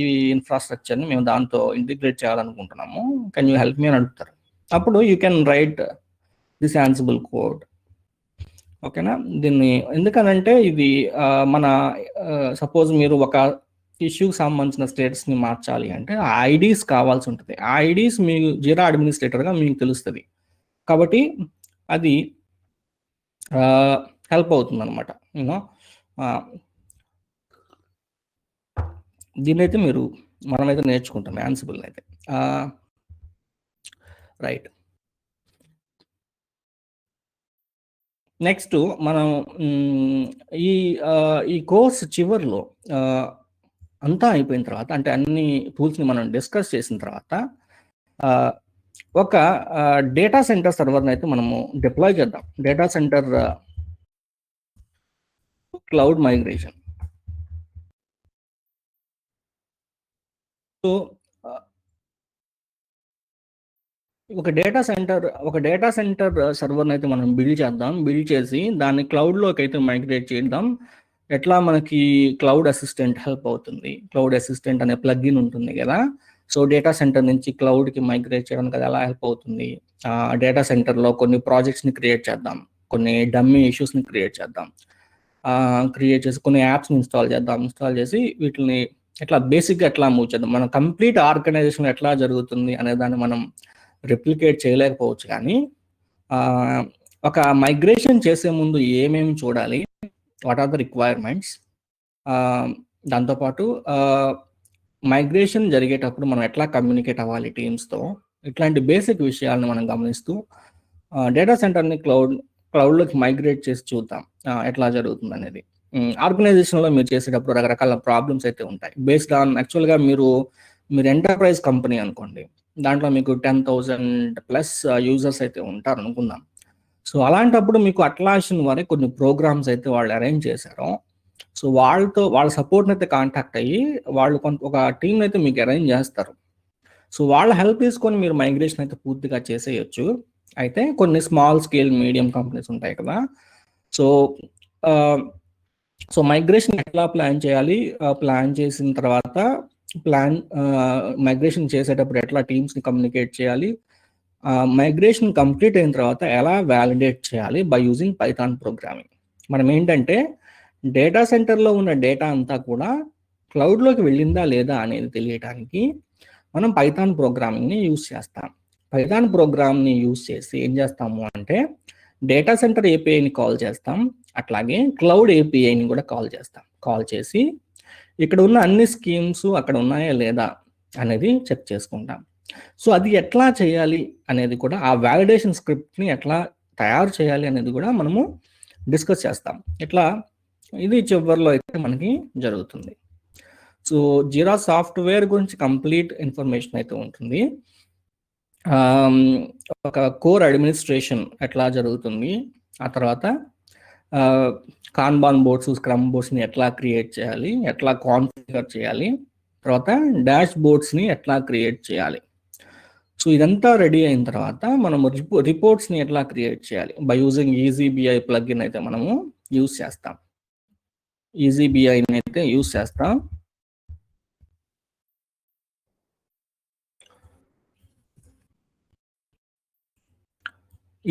S1: ఈ ఇన్ఫ్రాస్ట్రక్చర్ని మేము దాంతో ఇంటిగ్రేట్ చేయాలనుకుంటున్నాము, కెన్ యూ హెల్ప్ మీ అని అడుగుతారు. అప్పుడు you can write this Ansible code. ఓకేనా. దీన్ని ఎందుకనంటే ఇది మన సపోజ్ మీరు ఒక ఇష్యూకి సంబంధించిన స్టేటస్ని మార్చాలి అంటే ఆ ఐడీస్ కావాల్సి ఉంటుంది. ఆ ఐడీస్ మీకు జీరా అడ్మినిస్ట్రేటర్గా మీకు తెలుస్తుంది కాబట్టి అది హెల్ప్ అవుతుంది అనమాట. యూనో దీన్నైతే మనమైతే నేర్చుకుంటాం యాన్సిబుల్ అయితే. రైట్. నెక్స్ట్ మనం ఈ కోర్స్ చివరిలో అంతా అయిపోయిన తర్వాత, అంటే అన్ని టూల్స్ని మనం డిస్కస్ చేసిన తర్వాత ఒక డేటా సెంటర్ సర్వర్ని అయితే మనము డిప్లాయ్ చేద్దాం. Data centre cloud migration. So ఒక డేటా సెంటర్ సర్వర్ని అయితే మనం బిల్డ్ చేద్దాం. బిల్డ్ చేసి దాన్ని క్లౌడ్లోకి అయితే మైగ్రేట్ చేద్దాం. ఎట్లా మనకి క్లౌడ్ అసిస్టెంట్ హెల్ప్ అవుతుంది. క్లౌడ్ అసిస్టెంట్ అనే ప్లగ్ఇన్ ఉంటుంది కదా. సో డేటా సెంటర్ నుంచి క్లౌడ్కి మైగ్రేట్ చేయడానికి అది ఎలా హెల్ప్ అవుతుంది. డేటా సెంటర్లో కొన్ని ప్రాజెక్ట్స్ని క్రియేట్ చేద్దాం, కొన్ని డమ్మీ ఇష్యూస్ని క్రియేట్ చేద్దాం. క్రియేట్ చేసి కొన్ని యాప్స్ని ఇన్స్టాల్ చేద్దాం. ఇన్స్టాల్ చేసి వీటిని ఎట్లా బేసిక్గా ఎట్లా మూవ్ చేద్దాం. మన కంప్లీట్ ఆర్గనైజేషన్ ఎట్లా జరుగుతుంది అనే దాన్ని మనం రెప్లికేట్ చేయలేకపోవచ్చు, కానీ ఒక మైగ్రేషన్ చేసే ముందు ఏమేమి చూడాలి, వాట్ ఆర్ ద రిక్వైర్మెంట్స్, దాంతోపాటు మైగ్రేషన్ జరిగేటప్పుడు మనం ఎట్లా కమ్యూనికేట్ అవ్వాలి టీమ్స్తో, ఇట్లాంటి బేసిక్ విషయాలను మనం గమనిస్తూ డేటా సెంటర్ని క్లౌడ్లోకి మైగ్రేట్ చేసి చూద్దాం ఎట్లా జరుగుతుంది అనేది. ఆర్గనైజేషన్లో మీరు చేసేటప్పుడు రకరకాల ప్రాబ్లమ్స్ అయితే ఉంటాయి. బేస్డ్ ఆన్ యాక్చువల్గా మీరు ఎంటర్ప్రైజ్ కంపెనీ అనుకోండి, దాంట్లో మీకు 10,000+ యూజర్స్ అయితే ఉంటారు అనుకుందాం. సో అలాంటప్పుడు మీకు అట్లాషన్ వారి కొన్ని ప్రోగ్రామ్స్ అయితే వాళ్ళు అరేంజ్ చేశారు. సో వాళ్ళ సపోర్ట్ని అయితే కాంటాక్ట్ అయ్యి వాళ్ళు ఒక టీం అయితే మీకు అరేంజ్ చేస్తారు. సో వాళ్ళ హెల్ప్ తీసుకొని మీరు మైగ్రేషన్ అయితే పూర్తిగా చేసేయచ్చు. అయితే కొన్ని స్మాల్ స్కేల్ మీడియం కంపెనీస్ ఉంటాయి కదా. సో మైగ్రేషన్ ఎట్లా ప్లాన్ చేయాలి, ప్లాన్ చేసిన తర్వాత మైగ్రేషన్ చేసేటప్పుడు ఎట్లా టీమ్స్ని కమ్యూనికేట్ చేయాలి, మైగ్రేషన్ కంప్లీట్ అయిన తర్వాత ఎలా వ్యాలిడేట్ చేయాలి బై యూజింగ్ పైథాన్ ప్రోగ్రామింగ్. మనం ఏంటంటే డేటా సెంటర్లో ఉన్న డేటా అంతా కూడా క్లౌడ్లోకి వెళ్ళిందా లేదా అనేది తెలియటానికి మనం పైథాన్ ప్రోగ్రామింగ్ని యూజ్ చేస్తాం. పైథాన్ ప్రోగ్రామ్ని యూజ్ చేసి ఏం చేస్తాము అంటే డేటా సెంటర్ ఏపీఐని కాల్ చేస్తాం, అట్లాగే క్లౌడ్ ఏపీఐని కూడా కాల్ చేసి ఇక్కడ ఉన్న అన్ని స్కీమ్స్ అక్కడ ఉన్నాయా లేదా అనేది చెక్ చేసుకుంటాం. సో అది ఎట్లా చేయాలి అనేది కూడా, ఆ వ్యాలిడేషన్ స్క్రిప్ట్ని ఎట్లా తయారు చేయాలి అనేది కూడా మనము డిస్కస్ చేస్తాం. ఇది చివరిలో అయితే మనకి జరుగుతుంది. సో జీరా సాఫ్ట్వేర్ గురించి కంప్లీట్ ఇన్ఫర్మేషన్ అయితే ఉంటుంది. ఒక కోర్ అడ్మినిస్ట్రేషన్ ఎట్లా జరుగుతుంది, ఆ తర్వాత కాన్బాన్ బోర్డ్స్, స్క్రమ్ బోర్డ్స్ని ఎట్లా క్రియేట్ చేయాలి, ఎట్లా కాన్ఫిగర్ చేయాలి, తర్వాత డాష్ బోర్డ్స్ని ఎట్లా క్రియేట్ చేయాలి. సో ఇదంతా రెడీ అయిన తర్వాత మనము రిపోర్ట్స్ని ఎట్లా క్రియేట్ చేయాలి బై యూజింగ్ ఈజీబీఐ ప్లగ్ఇన్ అయితే మనము యూజ్ చేస్తాం. ఈజీబీఐని అయితే యూజ్ చేస్తాం.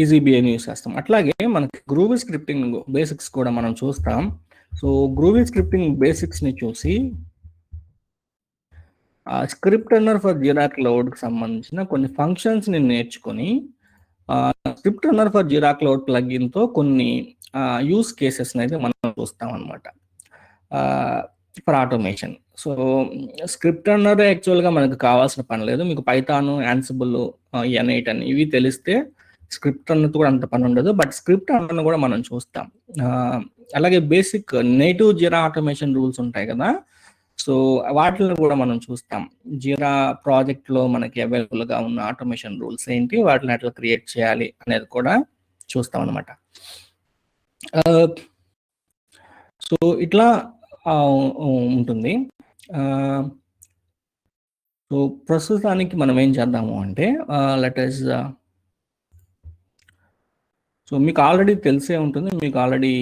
S1: ఈజీబీఐని యూజ్ చేస్తాం. అట్లాగే మనకి గ్రూవీ స్క్రిప్టింగ్ బేసిక్స్ కూడా మనం చూస్తాం. సో గ్రూవీ స్క్రిప్టింగ్ బేసిక్స్ని చూసి స్క్రిప్ట్ రన్నర్ ఫర్ జీరా క్లౌడ్కి సంబంధించిన కొన్ని ఫంక్షన్స్ని నేర్చుకొని script runner for Jira cloud ప్లగ్ఇన్తో కొన్ని యూస్ కేసెస్ని అయితే మనం చూస్తాం అనమాట for automation. So script runner యాక్చువల్గా మనకు కావాల్సిన పని లేదు. మీకు పైథాన్, యాన్సిబుల్, N8 అని ఇవి తెలిస్తే స్క్రిప్ట్ అన్నది కూడా అంత పని ఉండదు, బట్ స్క్రిప్ట్ అన్నది కూడా మనం చూస్తాం. అలాగే బేసిక్ నేటివ్ జీరా ఆటోమేషన్ రూల్స్ ఉంటాయి కదా, సో వాటిని కూడా మనం చూస్తాం. జీరా ప్రాజెక్ట్లో మనకి అవైలబుల్గా ఉన్న ఆటోమేషన్ రూల్స్ ఏంటి, వాటిని ఎట్లా క్రియేట్ చేయాలి అనేది కూడా చూస్తాం అనమాట. సో ఇట్లా ఉంటుంది. సో ప్రస్తుతానికి మనం ఏం చేద్దాము అంటే లెటస్, సో మీకు ఆల్రెడీ తెలిసే ఉంటుంది, మీకు ఆల్రెడీ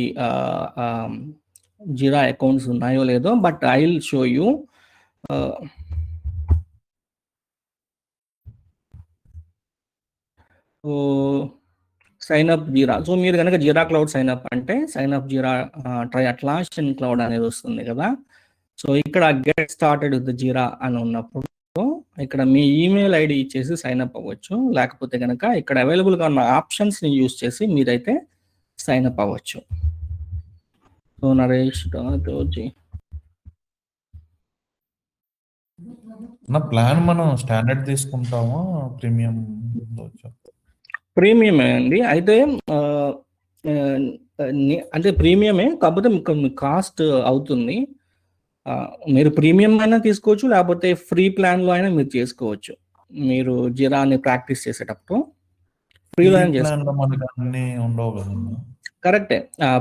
S1: జీరా అకౌంట్స్ ఉన్నాయో లేదో, but I will show you. So sign up Jira, so మీరు కనుక జీరా క్లౌడ్ సైన్ అప్ అంటే sign up Jira try Atlassian cloud అనేది వస్తుంది కదా. సో ఇక్కడ గెట్ స్టార్టెడ్ విత్ జీరా అని ఉన్నప్పుడు ఇక్కడ మీ ఈమెయిల్ ఐడి ఇచ్చేసి సైన్ అప్ అవ్వచ్చు, లేకపోతే కనుక ఇక్కడ అవైలబుల్గా ఉన్న ఆప్షన్స్ని యూజ్ చేసి మీరైతే సైన్ అప్ అవ్వచ్చు. సో నరేష్
S3: నా ప్లాన్ మనం స్టాండర్డ్ తీసుకుంటామా ప్రీమియం?
S1: ప్రీమియమే అండి. అయితే అంటే ప్రీమియమే, కాకపోతే మీకు కాస్ట్ అవుతుంది. మీరు ప్రీమియం అయినా తీసుకోవచ్చు, లేకపోతే ఫ్రీ ప్లాన్లో అయినా మీరు చేసుకోవచ్చు. మీరు జీరాని ప్రాక్టీస్ చేసేటప్పుడు ఫ్రీలో అయినా చేసుకోవచ్చు.
S3: మనకి అన్ని ఉండవు కదన్నా.
S1: కరెక్టే.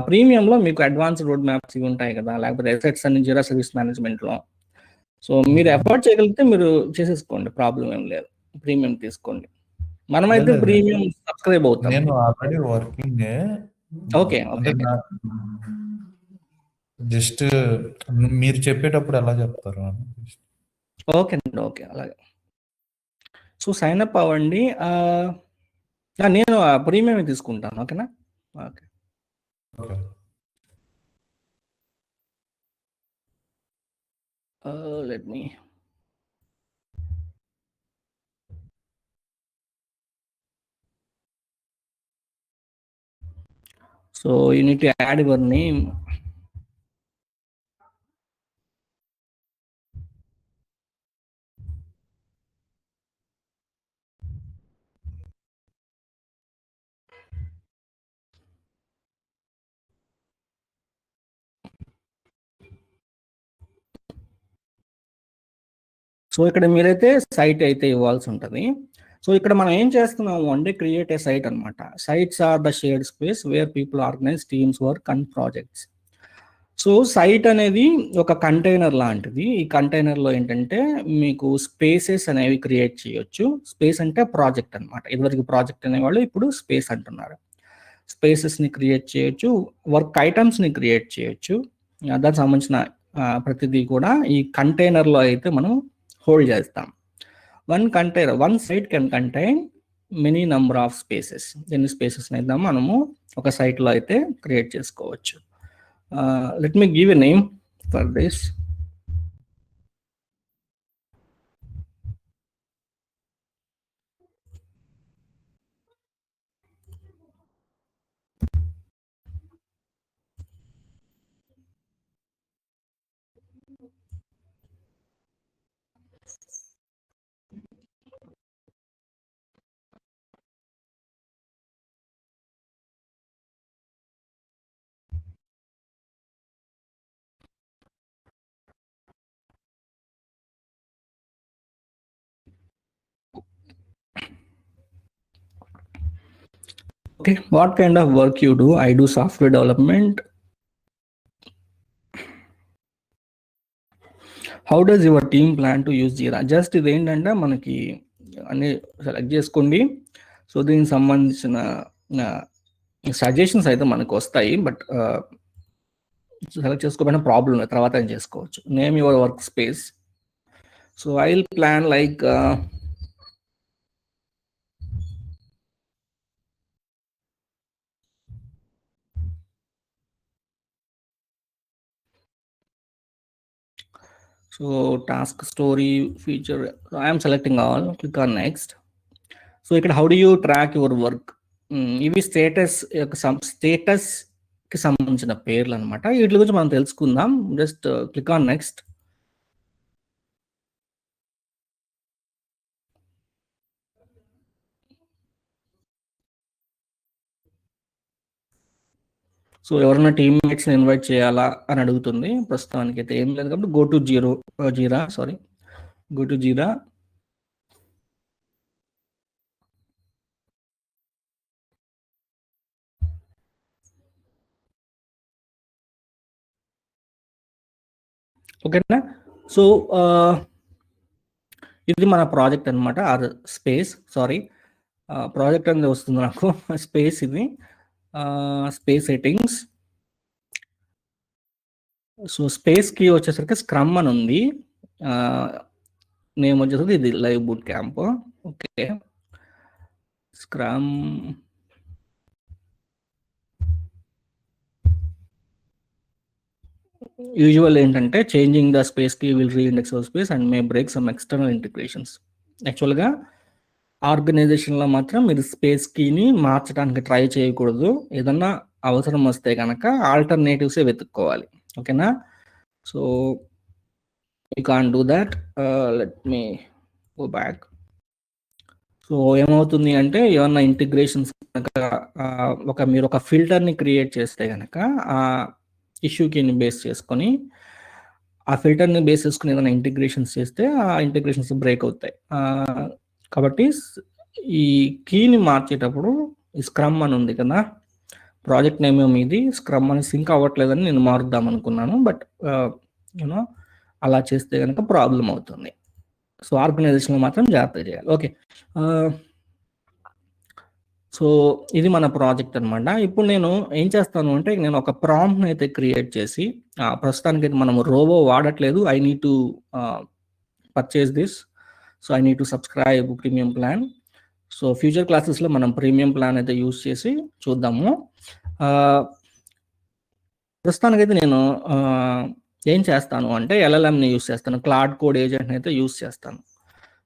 S1: ప్రీమియంలో మీకు అడ్వాన్స్ రోడ్ మ్యాప్స్ ఇవి ఉంటాయి కదా, లేకపోతే అసెట్స్ అన్ని జీరా సర్వీస్ మేనేజ్మెంట్లో. సో మీరు ఎఫర్ట్ చేయగలిగితే మీరు చేసేసుకోండి, ప్రాబ్లం ఏం లేదు, ప్రీమియం తీసుకోండి. మనమైతే ప్రీమియం సబ్స్క్రైబ్ అవుతాం.
S3: నేను already working.
S1: Okay okay,
S3: just మీరు చెప్పేటప్పుడు ఎలా చెప్తారు?
S1: ఓకే అండి, ఓకే అలాగే. సో సైన్ అప్ అవ్వండి. నేను ప్రీమియం తీసుకుంటాను, ఓకేనా? Okay. Let me, so you need to add your name. So ఇక్కడ మీరైతే సైట్ అయితే ఇవ్వాల్సి ఉంటుంది. సో ఇక్కడ మనం ఏం చేస్తున్నాము అంటే క్రియేట్ ఏ సైట్ అనమాట. Sites are the shared space where people organize teams work and projects. So site అనేది ఒక కంటైనర్ లాంటిది. ఈ కంటైనర్లో ఏంటంటే మీకు స్పేసెస్ అనేవి క్రియేట్ చేయొచ్చు. స్పేస్ అంటే ప్రాజెక్ట్ అనమాట. ఇదివరకు ప్రాజెక్ట్ అనేవాళ్ళు ఇప్పుడు స్పేస్ అంటున్నారు. స్పేసెస్ని క్రియేట్ చేయొచ్చు, వర్క్ ఐటమ్స్ని క్రియేట్ చేయొచ్చు. దానికి సంబంధించిన ప్రతిదీ కూడా ఈ కంటైనర్లో అయితే మనం హోల్డ్ చేస్తాం. One site can contain many number of spaces. ఎన్ని స్పేసెస్ అయితే మనము ఒక సైట్లో అయితే క్రియేట్ చేసుకోవచ్చు. Let me give a name for this. Okay, what kind of work you do? I do software development. How does your team plan to use Jira? Just ఇది ఏంటంటే మనకి అన్ని సెలెక్ట్ చేసుకోండి. సో దీనికి సంబంధించిన సజెషన్స్ అయితే మనకు వస్తాయి, బట్ సెలెక్ట్ చేసుకోకపోయినా ప్రాబ్లం లేదు, తర్వాత ఏం చేసుకోవచ్చు. Name your work space. So I will plan like so task story feature. So I am selecting all, click on next. So ఇక్కడ how do you track your work? ఇవి status కి సంబంధించిన పేర్లు అనమాట. వీటి గురించి మనం తెలుసుకుందాం. Just click on next. So ఎవరైనా టీమ్మేట్స్ని ఇన్వైట్ చేయాలా అని అడుగుతుంది. ప్రస్తుతానికి అయితే ఏం లేదు కాబట్టి గో టు జీరా. ఓకేనా. సో ఇది మన ప్రాజెక్ట్ అనమాట. ఆర్ స్పేస్ ప్రాజెక్ట్ అనేది వస్తుంది నాకు. స్పేస్ ఇది స్పేస్ సెట్టింగ్స్. సో స్పేస్కి వచ్చేసరికి స్క్రమ్ అని ఉంది. నేమ్ వచ్చేసరికి ఇది live boot camp. Okay, scrum. Usual ఏంటంటే చేంజింగ్ ద స్పేస్ కి will reindex our space and may break some external integrations. యాక్చువల్గా ఆర్గనైజేషన్లో మాత్రం మీరు స్పేస్ కీని మార్చడానికి ట్రై చేయకూడదు. ఏదన్నా అవసరం వస్తే కనుక ఆల్టర్నేటివ్సే వెతుక్కోవాలి. ఓకేనా. So you can do that. Let me go back. So ఏమవుతుంది అంటే ఏమన్నా ఇంటిగ్రేషన్స్ కనుక మీరు ఒక ఫిల్టర్ని క్రియేట్ చేస్తే కనుక ఆ ఇష్యూ కీని బేస్ చేసుకొని ఆ ఫిల్టర్ని బేస్ చేసుకుని ఏదైనా ఇంటిగ్రేషన్స్ చేస్తే ఆ ఇంటిగ్రేషన్స్ బ్రేక్ అవుతాయి. కాబట్టి ఈ కీని మార్చేటప్పుడు ఈ స్క్రమ్ అని ఉంది కదా, ప్రాజెక్ట్ నేమ్ ఏమో ఇది, స్క్రమ్ అని సింక్ అవ్వట్లేదని నేను మారుద్దాం అనుకున్నాను. బట్ యూనో అలా చేస్తే కనుక ప్రాబ్లం అవుతుంది. సో ఆర్గనైజేషన్లో మాత్రం జాగ్రత్త చేయాలి. ఓకే, సో ఇది మన ప్రాజెక్ట్ అనమాట. ఇప్పుడు నేను ఏం చేస్తాను అంటే నేను ఒక ప్రాంప్ట్ని అయితే క్రియేట్ చేసి, ప్రస్తుతానికి అయితే మనం రోబో వాడట్లేదు. I need to purchase this. So I need to subscribe premium plan. So future క్లాసెస్లో మనం ప్రీమియం ప్లాన్ అయితే యూస్ చేసి చూద్దాము. ప్రస్తుతానికైతే నేను ఏం చేస్తాను అంటే LLMని యూస్ చేస్తాను, క్లాడ్ కోడ్ ఏజెంట్ని అయితే యూస్ చేస్తాను.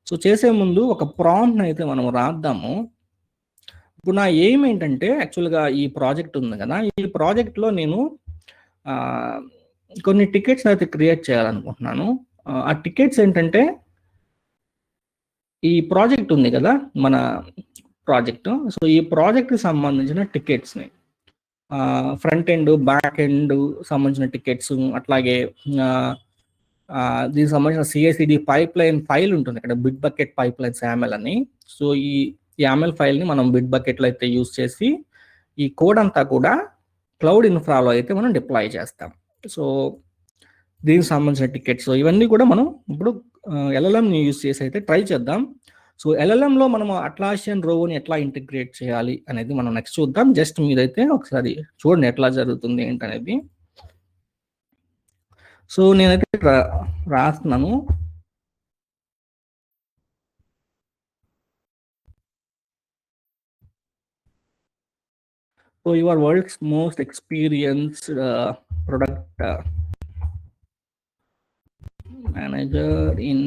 S1: సో చేసే ముందు ఒక ప్రాంప్ట్ని అయితే మనం రాద్దాము. ఇప్పుడు నా ఎయిమ్ ఏంటంటే యాక్చువల్గా ఈ ప్రాజెక్ట్ ఉంది కదా, ఈ ప్రాజెక్ట్లో నేను కొన్ని టికెట్స్ అయితే క్రియేట్ చేయాలనుకుంటున్నాను. ఆ టికెట్స్ ఏంటంటే ఈ ప్రాజెక్ట్ ఉంది కదా మన ప్రాజెక్టు, సో ఈ ప్రాజెక్ట్కి సంబంధించిన టికెట్స్ని ఫ్రంట్ ఎండ్ బ్యాక్ ఎండ్ సంబంధించిన టికెట్స్, అట్లాగే దీనికి సంబంధించిన CI/CD పైప్ లైన్ ఫైల్ ఉంటుంది ఇక్కడ, bit bucket pipe lines YAML అని. సో ఈ YAML ఫైల్ని మనం బిట్ బకెట్లో అయితే యూస్ చేసి ఈ కోడ్ అంతా కూడా క్లౌడ్ ఇన్ఫ్రాలో అయితే మనం డిప్లాయ్ చేస్తాం. సో దీనికి సంబంధించిన టికెట్స్ ఇవన్నీ కూడా మనం ఇప్పుడు LLMని యూస్ చేసి అయితే ట్రై చేద్దాం. సో LLMలో మనం అట్లాసియన్ రోబోని ఎట్లా ఇంటిగ్రేట్ చేయాలి అనేది మనం నెక్స్ట్ చూద్దాం. జస్ట్ మీరైతే ఒకసారి చూడండి ఎట్లా జరుగుతుంది ఏంటనేది. సో నేనైతే రాస్తున్నాను. So your world's most experienced product manager in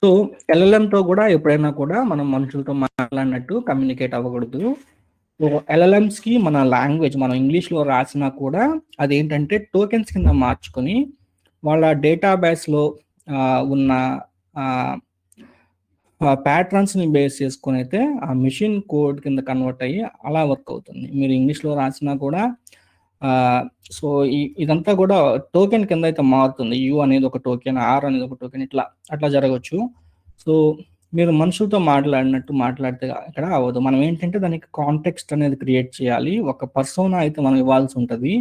S1: so LLMతో కూడా ఎప్పుడైనా కూడా మనం మనుషులతో మాట్లాడినట్టు కమ్యూనికేట్ అవ్వకూడదు. సో LLMస్కి మన లాంగ్వేజ్ మనం ఇంగ్లీష్లో రాసినా కూడా అదేంటంటే టోకెన్స్ కింద మార్చుకొని వాళ్ళ డేటాబేస్లో ఉన్న ప్యాటర్న్స్ని బేస్ చేసుకొని అయితే ఆ మిషన్ కోడ్ కింద కన్వర్ట్ అయ్యి అలా వర్క్ అవుతుంది. మీరు ఇంగ్లీష్లో రాసినా కూడా సో ఇదంతా కూడా టోకెన్ కింద అయితే మారుతుంది. U అనేది ఒక టోకెన్, R అనేది ఒక టోకెన్, అట్లా జరగచ్చు. సో మీరు మనుషులతో మాట్లాడినట్టు మాట్లాడితే ఇక్కడ అవ్వదు. మనం ఏంటంటే దానికి కాంటెక్స్ట్ అనేది క్రియేట్ చేయాలి. ఒక పర్సోనా అయితే మనం ఇవ్వాల్సి ఉంటుంది.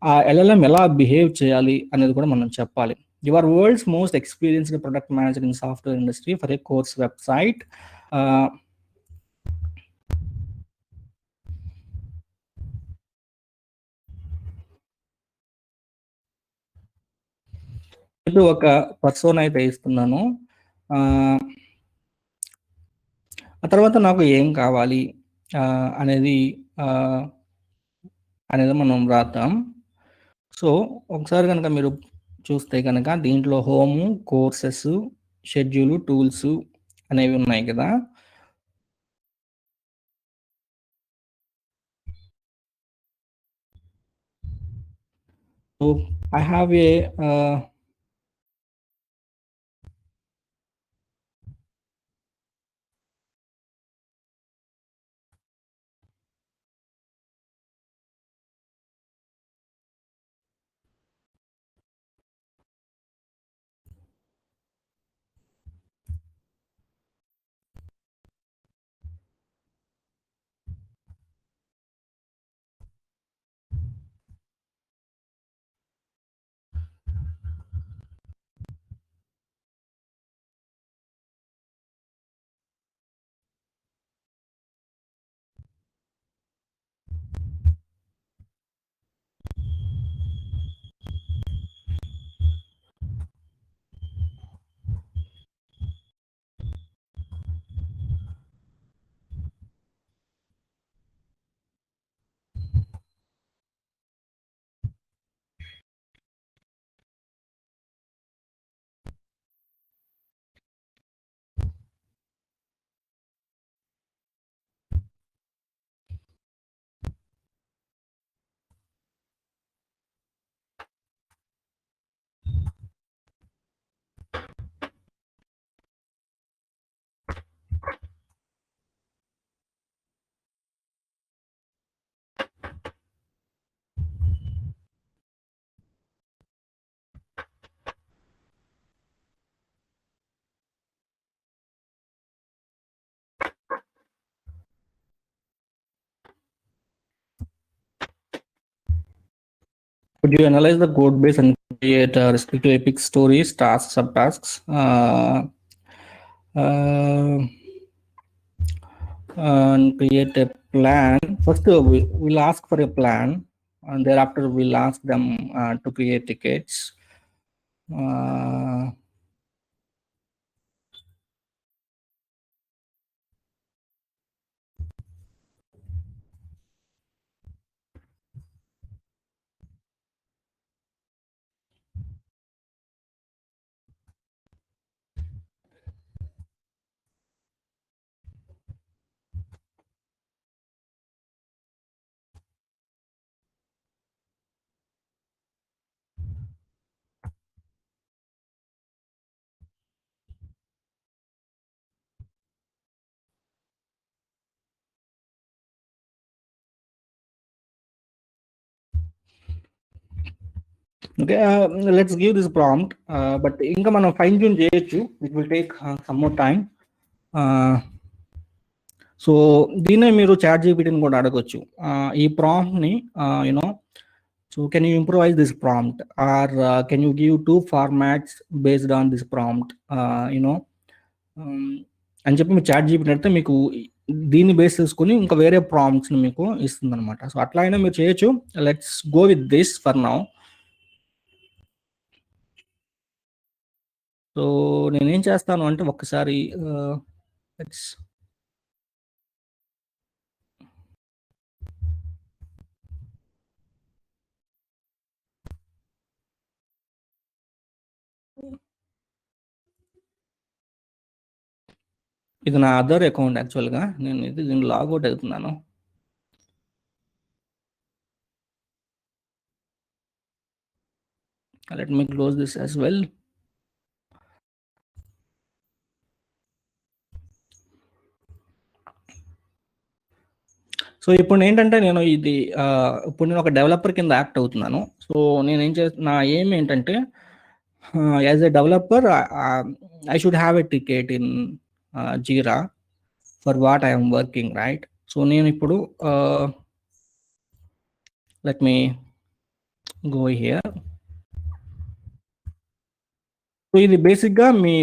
S1: ఆ LLM ఎలా బిహేవ్ చేయాలి అనేది కూడా మనం చెప్పాలి. Your world's most experienced product manager in software industry for a course website. ఇది ఒక పర్సోనా అయితే ఇస్తున్నాను. ఆ తర్వాత నాకు ఏం కావాలి అనేది మనం రాద్దాం. సో ఒకసారి కనుక మీరు చూస్తే కనుక దీంట్లో హోము, కోర్సెస్, షెడ్యూల్, టూల్స్ అనేవి ఉన్నాయి కదా. So I have a could you analyze the code base and create restrictive epic stories, tasks, subtasks, and create a plan. First, we'll ask for a plan, and thereafter we'll ask them to create tickets. Okay, let's give this prompt, but ఇంకా మనం fine tune చేయొచ్చు. It will take some more time. So దీన్నే మీరు చాట్ జీపీటీని కూడా అడగొచ్చు. ఈ ప్రాంప్ట్ని you know, so can you improvise this prompt, or can you give 2 formats based on this prompt, you know అని చెప్పి మీరు చాట్ జీపీటీ అంటే మీకు దీన్ని బేస్ చేసుకుని ఇంకా వేరే ప్రాంప్ట్స్ని మీకు ఇస్తుంది అనమాట. సో అట్లా అయినా మీరు చేయొచ్చు. Let's go with this for now. So నేనేం చేస్తాను అంటే ఒక్కసారి ఇది నా అదర్ అకౌంట్ యాక్చువల్గా. నేను దీన్ని లాగౌట్ అవుతున్నాను. Let me close this as well. So ఇప్పుడు ఏంటంటే నేను ఇప్పుడు నేను ఒక డెవలపర్ కింద యాక్ట్ అవుతున్నాను. సో నేనేం నా ఎయిమ్ ఏంటంటే, as a developer I should have a ticket in jeera for what I'm working, right? So నేను ఇప్పుడు let me go here. So ఇది బేసిక్గా మీ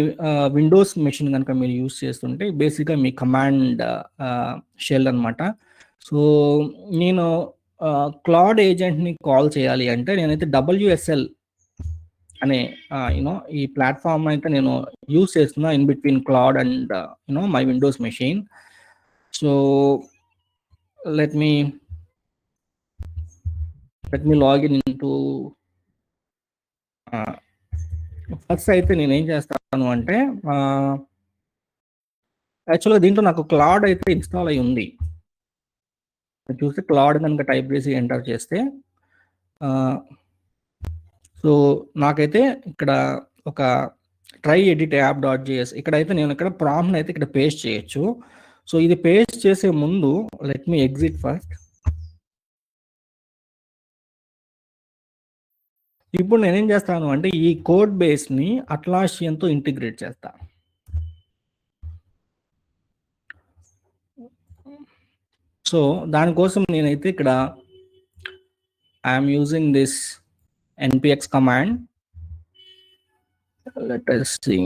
S1: విండోస్ మెషిన్ కనుక మీరు యూస్ చేస్తుంటే బేసిక్గా మీ కమాండ్ షెల్ అనమాట. సో నేను క్లాడ్ ఏజెంట్ని కాల్ చేయాలి అంటే నేనైతే WSL అనే యూనో ఈ ప్లాట్ఫామ్ అయితే నేను యూస్ చేస్తున్నా in between Claude and you know my Windows machine. So let me login into. First అయితే నేను ఏం చేస్తాను అంటే, యాక్చువల్గా దీంట్లో నాకు క్లాడ్ అయితే ఇన్స్టాల్ అయి ఉంది. చూస్తే క్లాడ్ కనుక టైప్ చేసి ఎంటర్ చేస్తే సో నాకైతే ఇక్కడ ఒక try edit app dot JS ఇక్కడైతే నేను ఇక్కడ ప్రాంప్ట్ అయితే ఇక్కడ పేస్ట్ చేయొచ్చు. సో ఇది పేస్ట్ చేసే ముందు లెట్ మీ ఎగ్జిట్ ఫస్ట్. ఇప్పుడు నేనేం చేస్తాను అంటే ఈ కోడ్ బేస్ని అట్లాసియన్తో ఇంటిగ్రేట్ చేస్తా. సో దానికోసం నేనైతే ఇక్కడ I'm using this npx command. Let us see.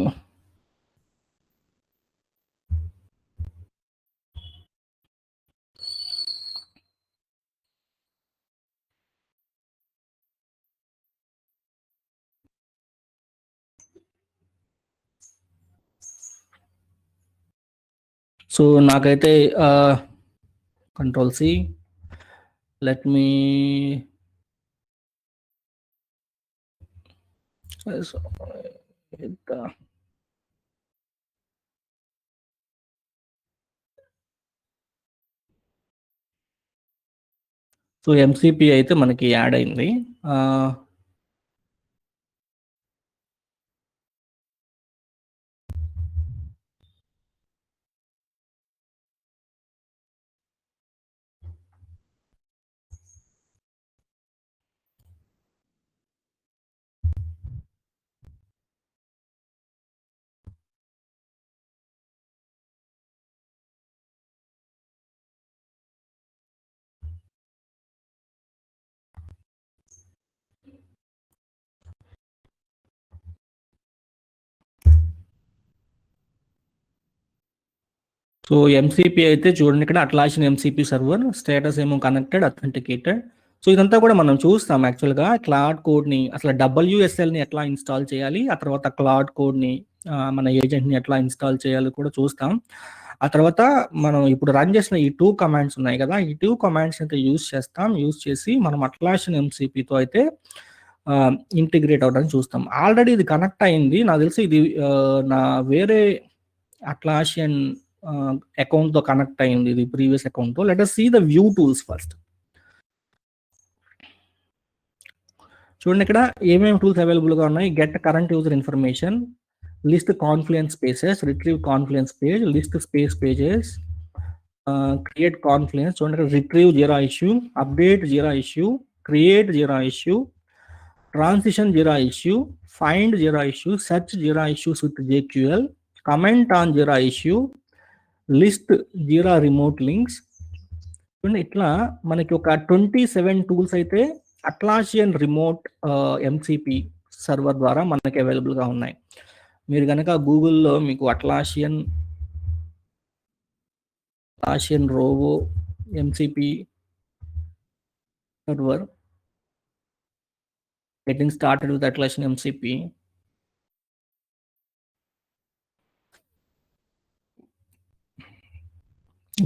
S1: So నాకైతే Control-C. Let me hit the so MCP అయితే మనకి యాడ్ అయింది. సో MCP అయితే చూడండి ఇక్కడ అట్లాసియన్ MCP సర్వర్ స్టేటస్ ఏమో కనెక్టెడ్ అథెంటికేటెడ్. సో ఇదంతా కూడా మనం చూస్తాం యాక్చువల్గా క్లాడ్ కోడ్ని అసలు WSLని ఎట్లా ఇన్స్టాల్ చేయాలి, ఆ తర్వాత క్లాడ్ కోడ్ని మన ఏజెంట్ని ఎట్లా ఇన్స్టాల్ చేయాలి కూడా చూస్తాం. ఆ తర్వాత మనం ఇప్పుడు రన్ చేసిన ఈ 2 కమాండ్స్ ఉన్నాయి కదా, ఈ 2 కమాండ్స్ అయితే యూజ్ చేస్తాం. యూజ్ చేసి మనం అట్లాసియన్ MCPతో అయితే ఇంటిగ్రేట్ అవ్వడానికి చూస్తాం. ఆల్రెడీ ఇది కనెక్ట్ అయింది, నాకు తెలిసి ఇది నా వేరే అట్లాసియన్ అకౌంట్తో కనెక్ట్ అయింది, ఇది ప్రీవియస్ అకౌంట్తో. Let us see the view tools first. చూడండి ఇక్కడ ఏమేమి టూల్స్ అవైలబుల్గా ఉన్నాయి. Get current user information, list Confluence spaces, retrieve Confluence page, list space pages, create Confluence. చూడండి ఇక్కడ retrieve Jira issue, update Jira issue, create Jira issue, transition Jira issue, find Jira issue, search Jira issues with JQL, comment on Jira issue, list Jira remote links. చూడండి ఇట్లా మనకి ఒక 27 tools అయితే అట్లాసియన్ remote MCP server ద్వారా మనకి అవైలబుల్గా ఉన్నాయి. మీరు కనుక గూగుల్లో మీకు Atlassian Rovo MCP server getting started with Atlassian MCP,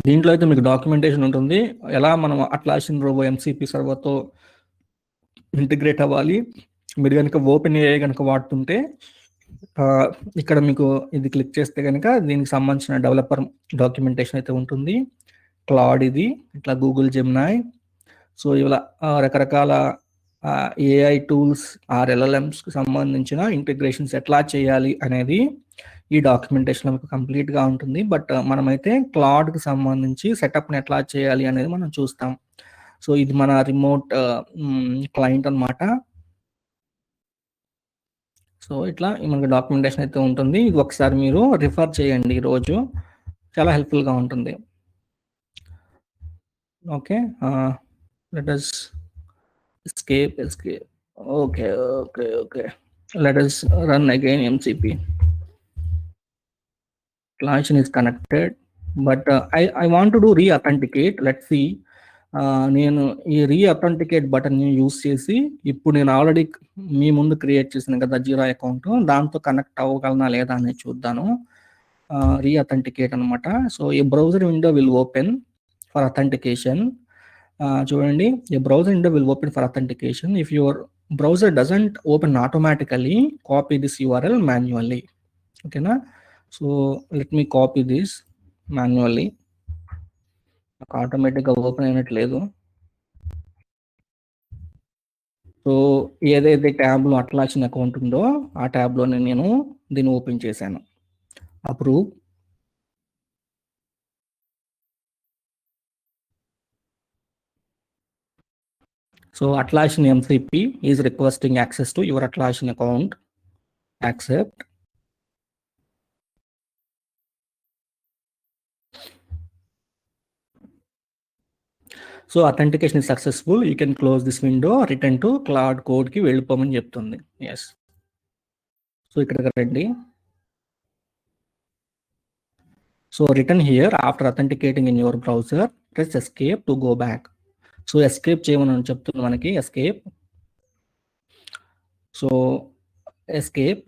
S1: దీంట్లో అయితే మీకు డాక్యుమెంటేషన్ ఉంటుంది ఎలా మనం అట్లాసియన్ రోబో MCP సర్వర్తో ఇంటిగ్రేట్ అవ్వాలి. మీరు కనుక OpenAI కనుక వాడుతుంటే ఇక్కడ మీకు ఇది క్లిక్ చేస్తే కనుక దీనికి సంబంధించిన డెవలపర్ డాక్యుమెంటేషన్ అయితే ఉంటుంది. క్లాడ్ ఇది ఇట్లా గూగుల్ జెమినాయ్. సో ఇలా రకరకాల AI టూల్స్ LLMస్కి సంబంధించిన ఇంటిగ్రేషన్స్ ఎట్లా చేయాలి అనేది ఈ డాక్యుమెంటేషన్లో మీకు కంప్లీట్గా ఉంటుంది. బట్ మనమైతే క్లాడ్కి సంబంధించి సెటప్ని ఎట్లా చేయాలి అనేది మనం చూస్తాం. సో ఇది మన రిమోట్ క్లయింట్ అన్నమాట. సో ఇట్లా మనకి డాక్యుమెంటేషన్ అయితే ఉంటుంది. ఇది ఒకసారి మీరు రిఫర్ చేయండి, ఈరోజు చాలా హెల్ప్ఫుల్గా ఉంటుంది. Okay, let us escape. Okay. Let us run again MCP. Atlassian is connected, but I want to do re-authenticate. Let's see. నేను ఈ రీ-అథెంటికేట్ బటన్ యూస్ చేసి ఇప్పుడు నేను ఆల్రెడీ మీ ముందు క్రియేట్ చేసిన కదా జీరా అకౌంట్, దాంతో కనెక్ట్ అవ్వగలనా లేదా అనేది చూద్దాను. రీ-అథెంటికేట్ అనమాట. సో ఈ browser window will open for authentication. చూడండి, a browser window will open for authentication. If your browser doesn't open automatically, copy this URL manually. ఓకేనా? So let me copy this manually. నాకు ఆటోమేటిక్గా open అయినట్లేదు. So ఏదైతే ట్యాబ్లో అట్లాషన్ account ఉందో ఆ ట్యాబ్లోనే నేను దీన్ని ఓపెన్ చేశాను. Approve. So Atlassian MCP is requesting access to your Atlassian account. Accept. So authentication is successful, you can close this window, return to cloud కోడ్కి వెళ్ళిపోమని చెప్తుంది. ఎస్. సో ఇక్కడికి రండి. So return here after authenticating in your browser, press escape to go back. So escape చేయమని చెప్తుంది మనకి. Escape. So escape.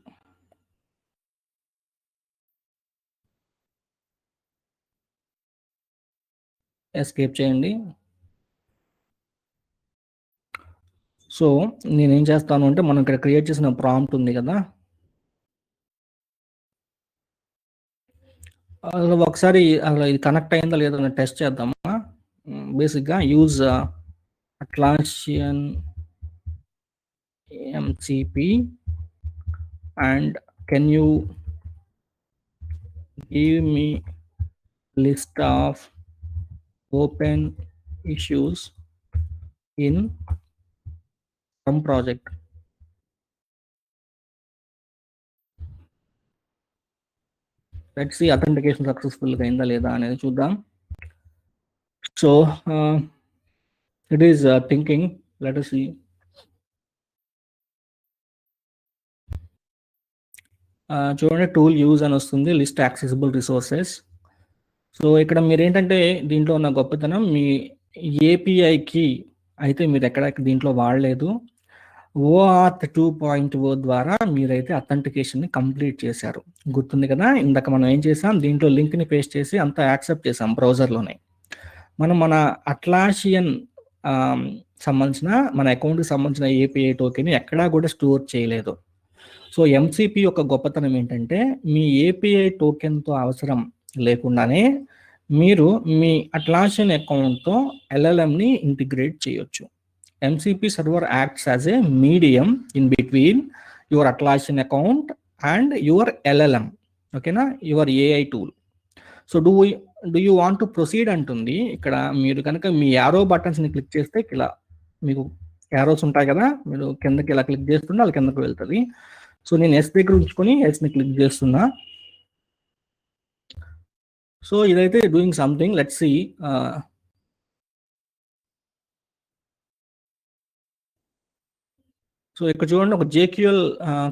S1: Escape చేయండి. So నేనేం చేస్తాను అంటే మనం ఇక్కడ క్రియేట్ చేసిన ప్రాంప్ట్ ఉంది కదా, ఒకసారి అసలు ఇది కనెక్ట్ అయిందా లేదో టెస్ట్ చేద్దామా. బేసిక్గా use Atlassian MCP and can you give me list of open issues in some project. Let's see authentication successful గా అయిందా లేదా అనేది చూద్దాం. So it is thinking. Let us see. చూడండి, టూల్ యూజ్ అని వస్తుంది, లిస్ట్ యాక్సెసిబుల్ రిసోర్సెస్. సో ఇక్కడ మీరు ఏంటంటే దీంట్లో ఉన్న గొప్పతనం, మీ ఏపీఐకి అయితే మీరు ఎక్కడ దీంట్లో వాడలేదు. OAuth 2.0 ద్వారా మీరైతే అథెంటికేషన్ని కంప్లీట్ చేశారు. గుర్తుంది కదా, ఇందాక మనం ఏం చేసాం, దీంట్లో లింక్ని పేస్ట్ చేసి అంతా యాక్సెప్ట్ చేసాం బ్రౌజర్లోనే. మనం మన అట్లాషియన్ సంబంధించిన మన అకౌంట్కి సంబంధించిన ఏపీఐ టోకెన్ ఎక్కడా కూడా స్టోర్ చేయలేదు. సో ఎంసీపీ యొక్క గొప్పతనం ఏంటంటే మీ ఏపీఐ టోకెన్తో అవసరం లేకుండానే మీరు మీ అట్లాషియన్ అకౌంట్తో ఎల్ఎల్ఎంని ఇంటిగ్రేట్ చేయొచ్చు. MCP server acts as a medium in between your Atlassian account and your LLM, okay na, your AI tool. So do you want to proceed అంటుంది. ఇక్కడ మీరు కనుక మీ యారో బటన్స్ని క్లిక్ చేస్తే ఇలా మీకు యారోస్ ఉంటాయి కదా, మీరు కిందకి ఇలా క్లిక్ చేస్తుంటే అది కిందకు వెళ్తుంది. సో నేను ఎస్ దగ్గర ఉంచుకొని ఎస్ని క్లిక్ చేస్తున్నా. సో ఇదైతే doing something. Let's see. So ఇక్కడ చూడండి, ఒక JQL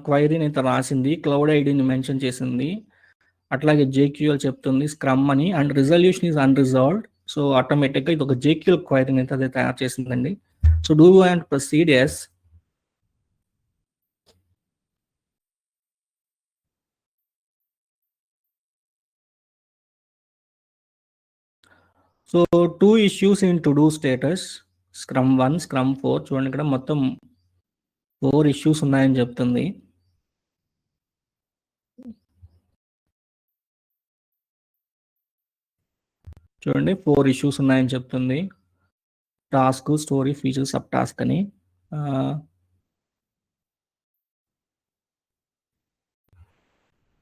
S1: క్వైరీని అయితే రాసింది, క్లౌడ్ ఐడిని మెన్షన్ చేసింది, అట్లాగే JQL చెప్తుంది స్క్రమ్ అని, and resolution is unresolved. So ఆటోమేటిక్గా ఇది ఒక JQL క్వైరీని అయితే అదే తయారు చేసిందండి. So do you want proceed? Yes. So 2 issues in to do status, scrum 1, scrum 4. చూడండి ఇక్కడ మొత్తం 4 issues ఉన్నాయని చెప్తుంది. చూడండి 4 issues ఉన్నాయని చెప్తుంది. Task, story, feature, sub task అని.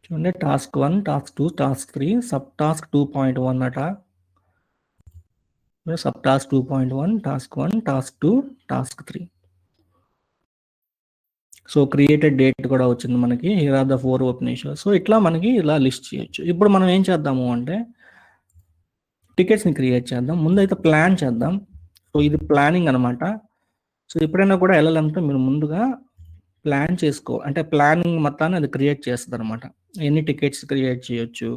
S1: చూడండి task 1, task 2, task 3, sub task 2.1 అట. Sub task 2.1, task 1, task 2, task 3. So created date కూడా వచ్చింది మనకి. Here are the 4 open issues. So ఇట్లా మనకి ఇలా లిస్ట్ చేయొచ్చు. ఇప్పుడు మనం ఏం చేద్దాము అంటే టికెట్స్ని క్రియేట్ చేద్దాం. ముందైతే ప్లాన్ చేద్దాం. సో ఇది ప్లానింగ్ అనమాట. సో ఎప్పుడైనా కూడా LLMతో మీరు ముందుగా ప్లాన్ అంటే ప్లానింగ్ మొత్తాన్ని అది క్రియేట్ చేస్తుంది అనమాట. ఎన్ని టికెట్స్ క్రియేట్ చేయొచ్చు,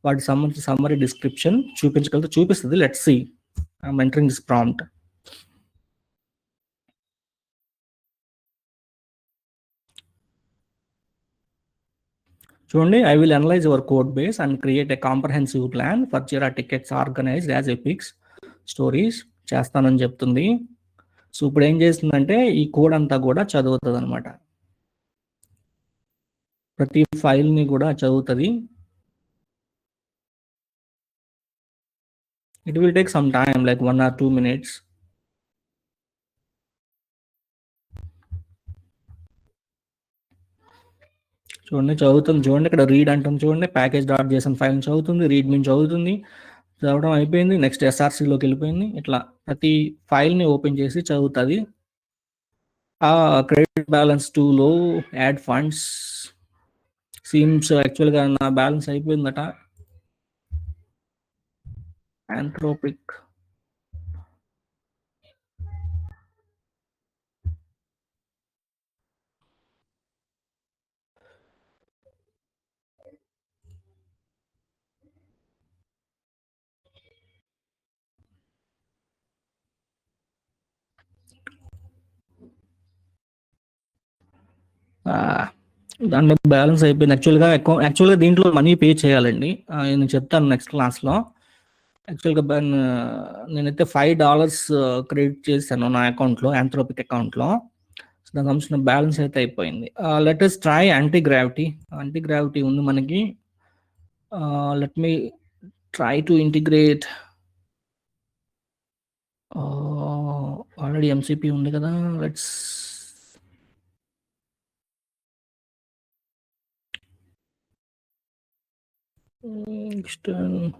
S1: వాటికి సంబంధించిన సమ్మరీ డిస్క్రిప్షన్ చూపించగలిగితే చూపిస్తుంది. Let's see. I'm entering this prompt. చూడండి, I will analyse your code base and create a comprehensive plan for Jira tickets organized as epics stories చేస్తానని చెప్తుంది. సో ఇప్పుడు ఏం చేస్తుందంటే ఈ కోడ్ అంతా కూడా చదువుతుంది అనమాట. ప్రతి ఫైల్ని కూడా చదువుతుంది. It will take some time, like 1 or 2 minutes. చూడండి చదువుతుంది, చూడండి ఇక్కడ రీడ్ అంటుంది, చూడండి ప్యాకేజ్ డాట్ జేసన్ ఫైల్ చదువుతుంది, రీడ్ మీన్ చదువుతుంది, చదవడం అయిపోయింది. నెక్స్ట్ ఎస్ఆర్సీలోకి వెళ్ళిపోయింది. ఇట్లా ప్రతి ఫైల్ని ఓపెన్ చేసి చదువుతుంది. క్రెడిట్ బ్యాలెన్స్ 2లో యాడ్ ఫండ్స్ సీమ్స్ యాక్చువల్గా నా బ్యాలెన్స్ అయిపోయిందట. ఆంథ్రోపిక్ దాంట్లో బ్యాలెన్స్ అయిపోయింది. యాక్చువల్గా దీంట్లో మనీ పే చేయాలండి. నేను చెప్తాను నెక్స్ట్ క్లాస్లో. యాక్చువల్గా నేనైతే $5 క్రెడిట్ చేశాను నా అకౌంట్లో, ఆంథ్రోపిక్ అకౌంట్లో. సో దానికి సంబంధించిన బ్యాలెన్స్ అయితే అయిపోయింది. లెటెస్ట్ ట్రై యాంటీ గ్రావిటీ ఉంది మనకి. Let me try to integrate. Already MCP ఉంది కదా, let's external.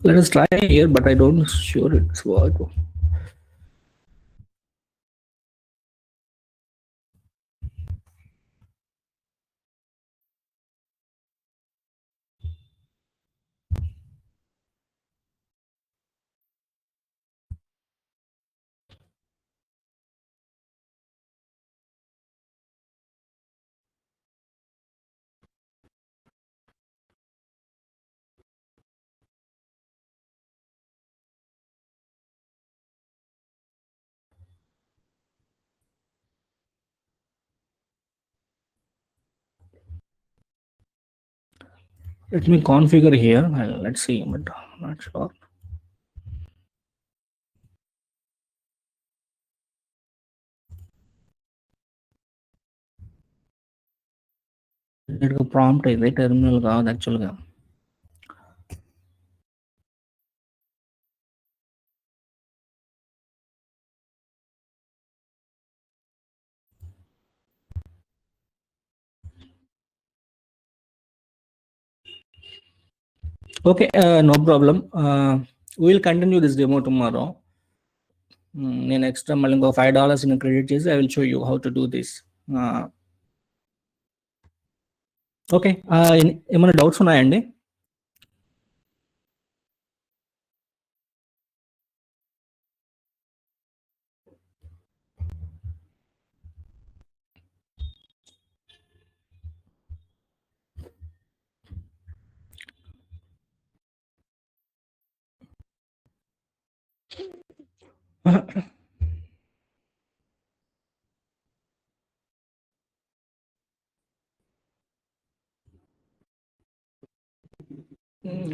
S1: Let us try here, but I don't sure it's work. Let me configure here. Let's see, but not sure. Prompt అయితే terminal కాదు యాక్చువల్గా. Okay, no problem. We'll continue this demo tomorrow. నేను extra మళ్ళీ ఇంకో $5 నేను credit చేసి I will show you how to do this. Okay, ఏమైనా doubts ఉన్నాయండి?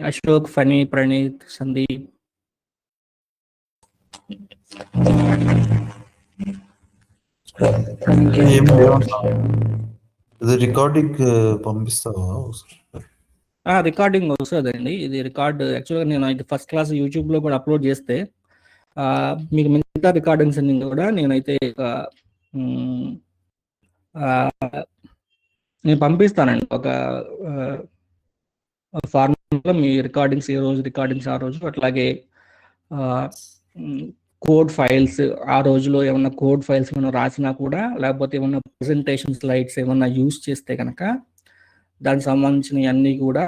S1: అశోక్, ఫనీ, ప్రణీత్, సందీప్.
S3: ఇది రికార్డింగ్ పంపిస్తావా?
S1: రికార్డింగ్ వస్తుందండి. ఇది రికార్డ్ యాక్చువల్గా నేను అయితే ఫస్ట్ క్లాస్ యూట్యూబ్లో కూడా అప్లోడ్ చేస్తే మీకు మిగతా రికార్డింగ్స్ అన్ని కూడా నేనైతే నేను పంపిస్తానండి. ఒక ఫార్మాట్లో మీ రికార్డింగ్స్ ఏ రోజు రికార్డింగ్స్ ఆ రోజు, అట్లాగే కోడ్ ఫైల్స్ ఆ రోజులో ఏమన్నా కోడ్ ఫైల్స్ ఏమైనా రాసినా కూడా, లేకపోతే ఏమన్నా ప్రెజెంటేషన్ స్లైడ్స్ ఏమన్నా యూస్ చేస్తే కనుక దానికి సంబంధించినవి అన్నీ కూడా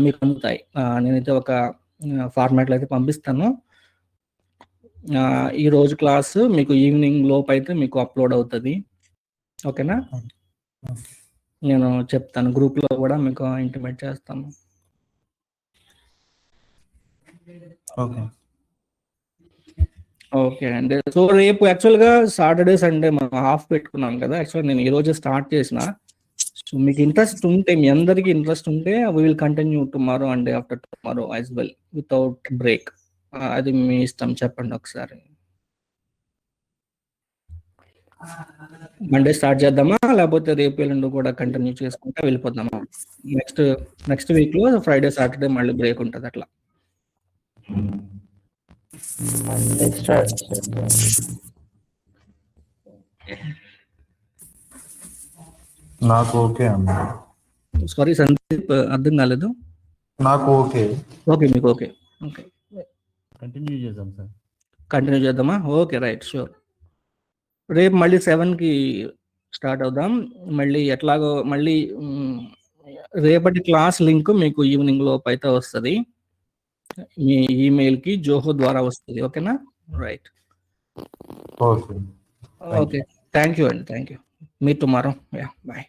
S1: మీకు అందుతాయి. నేనైతే ఒక ఫార్మాట్లో అయితే పంపిస్తాను. ఈ రోజు క్లాస్ మీకు ఈవినింగ్ లోపు అయితే మీకు అప్లోడ్ అవుతుంది. ఓకేనా? నేను చెప్తాను, గ్రూప్లో కూడా మీకు ఇంటిమేట్ చేస్తాను. ఓకే అండి. సో రేపు యాక్చువల్గా సాటర్డే సండే మనం హాఫ్ పెట్టుకున్నాం కదా. యాక్చువల్గా నేను ఈరోజే స్టార్ట్ చేసిన, సో మీకు ఇంట్రెస్ట్ ఉంటే, మీ అందరికీ ఇంట్రెస్ట్ ఉంటే we will continue tomorrow and day after tomorrow as well without break. అది మీ ఇష్టం, చెప్పండి ఒకసారి. మండే స్టార్ట్ చేద్దామా, లేకపోతే రేపు ఎల్లుండి కూడా కంటిన్యూ చేసుకుంటా వెళ్ళిపోదామా? నెక్స్ట్ వీక్లో ఫ్రైడే సాటర్డే మళ్ళీ బ్రేక్ ఉంటుంది అట్లా.
S4: మండే స్టార్ట్ చేద్దాం.
S3: నాకు ఓకే అన్న.
S1: సారీ సందీప్, అర్థం కాలేదు.
S3: నాకు ఓకే.
S1: ఓకే, మీకు ఓకే. ఓకే,
S5: కంటిన్యూ చేద్దాం సార్.
S1: కంటిన్యూ చేద్దామా? Okay, right, sure. రేపు మళ్ళీ 7కి స్టార్ట్ అవుదాం. మళ్ళీ ఎట్లాగో మళ్ళీ రేపటి క్లాస్ లింక్ మీకు ఈవినింగ్ లోపు అయితే వస్తుంది, మీ ఈమెయిల్కి జోహో ద్వారా వస్తుంది. ఓకేనా? Right,
S3: okay.
S1: Okay. Thank you అండి, థ్యాంక్ యూ. మీ టుమారో. Yeah, bye.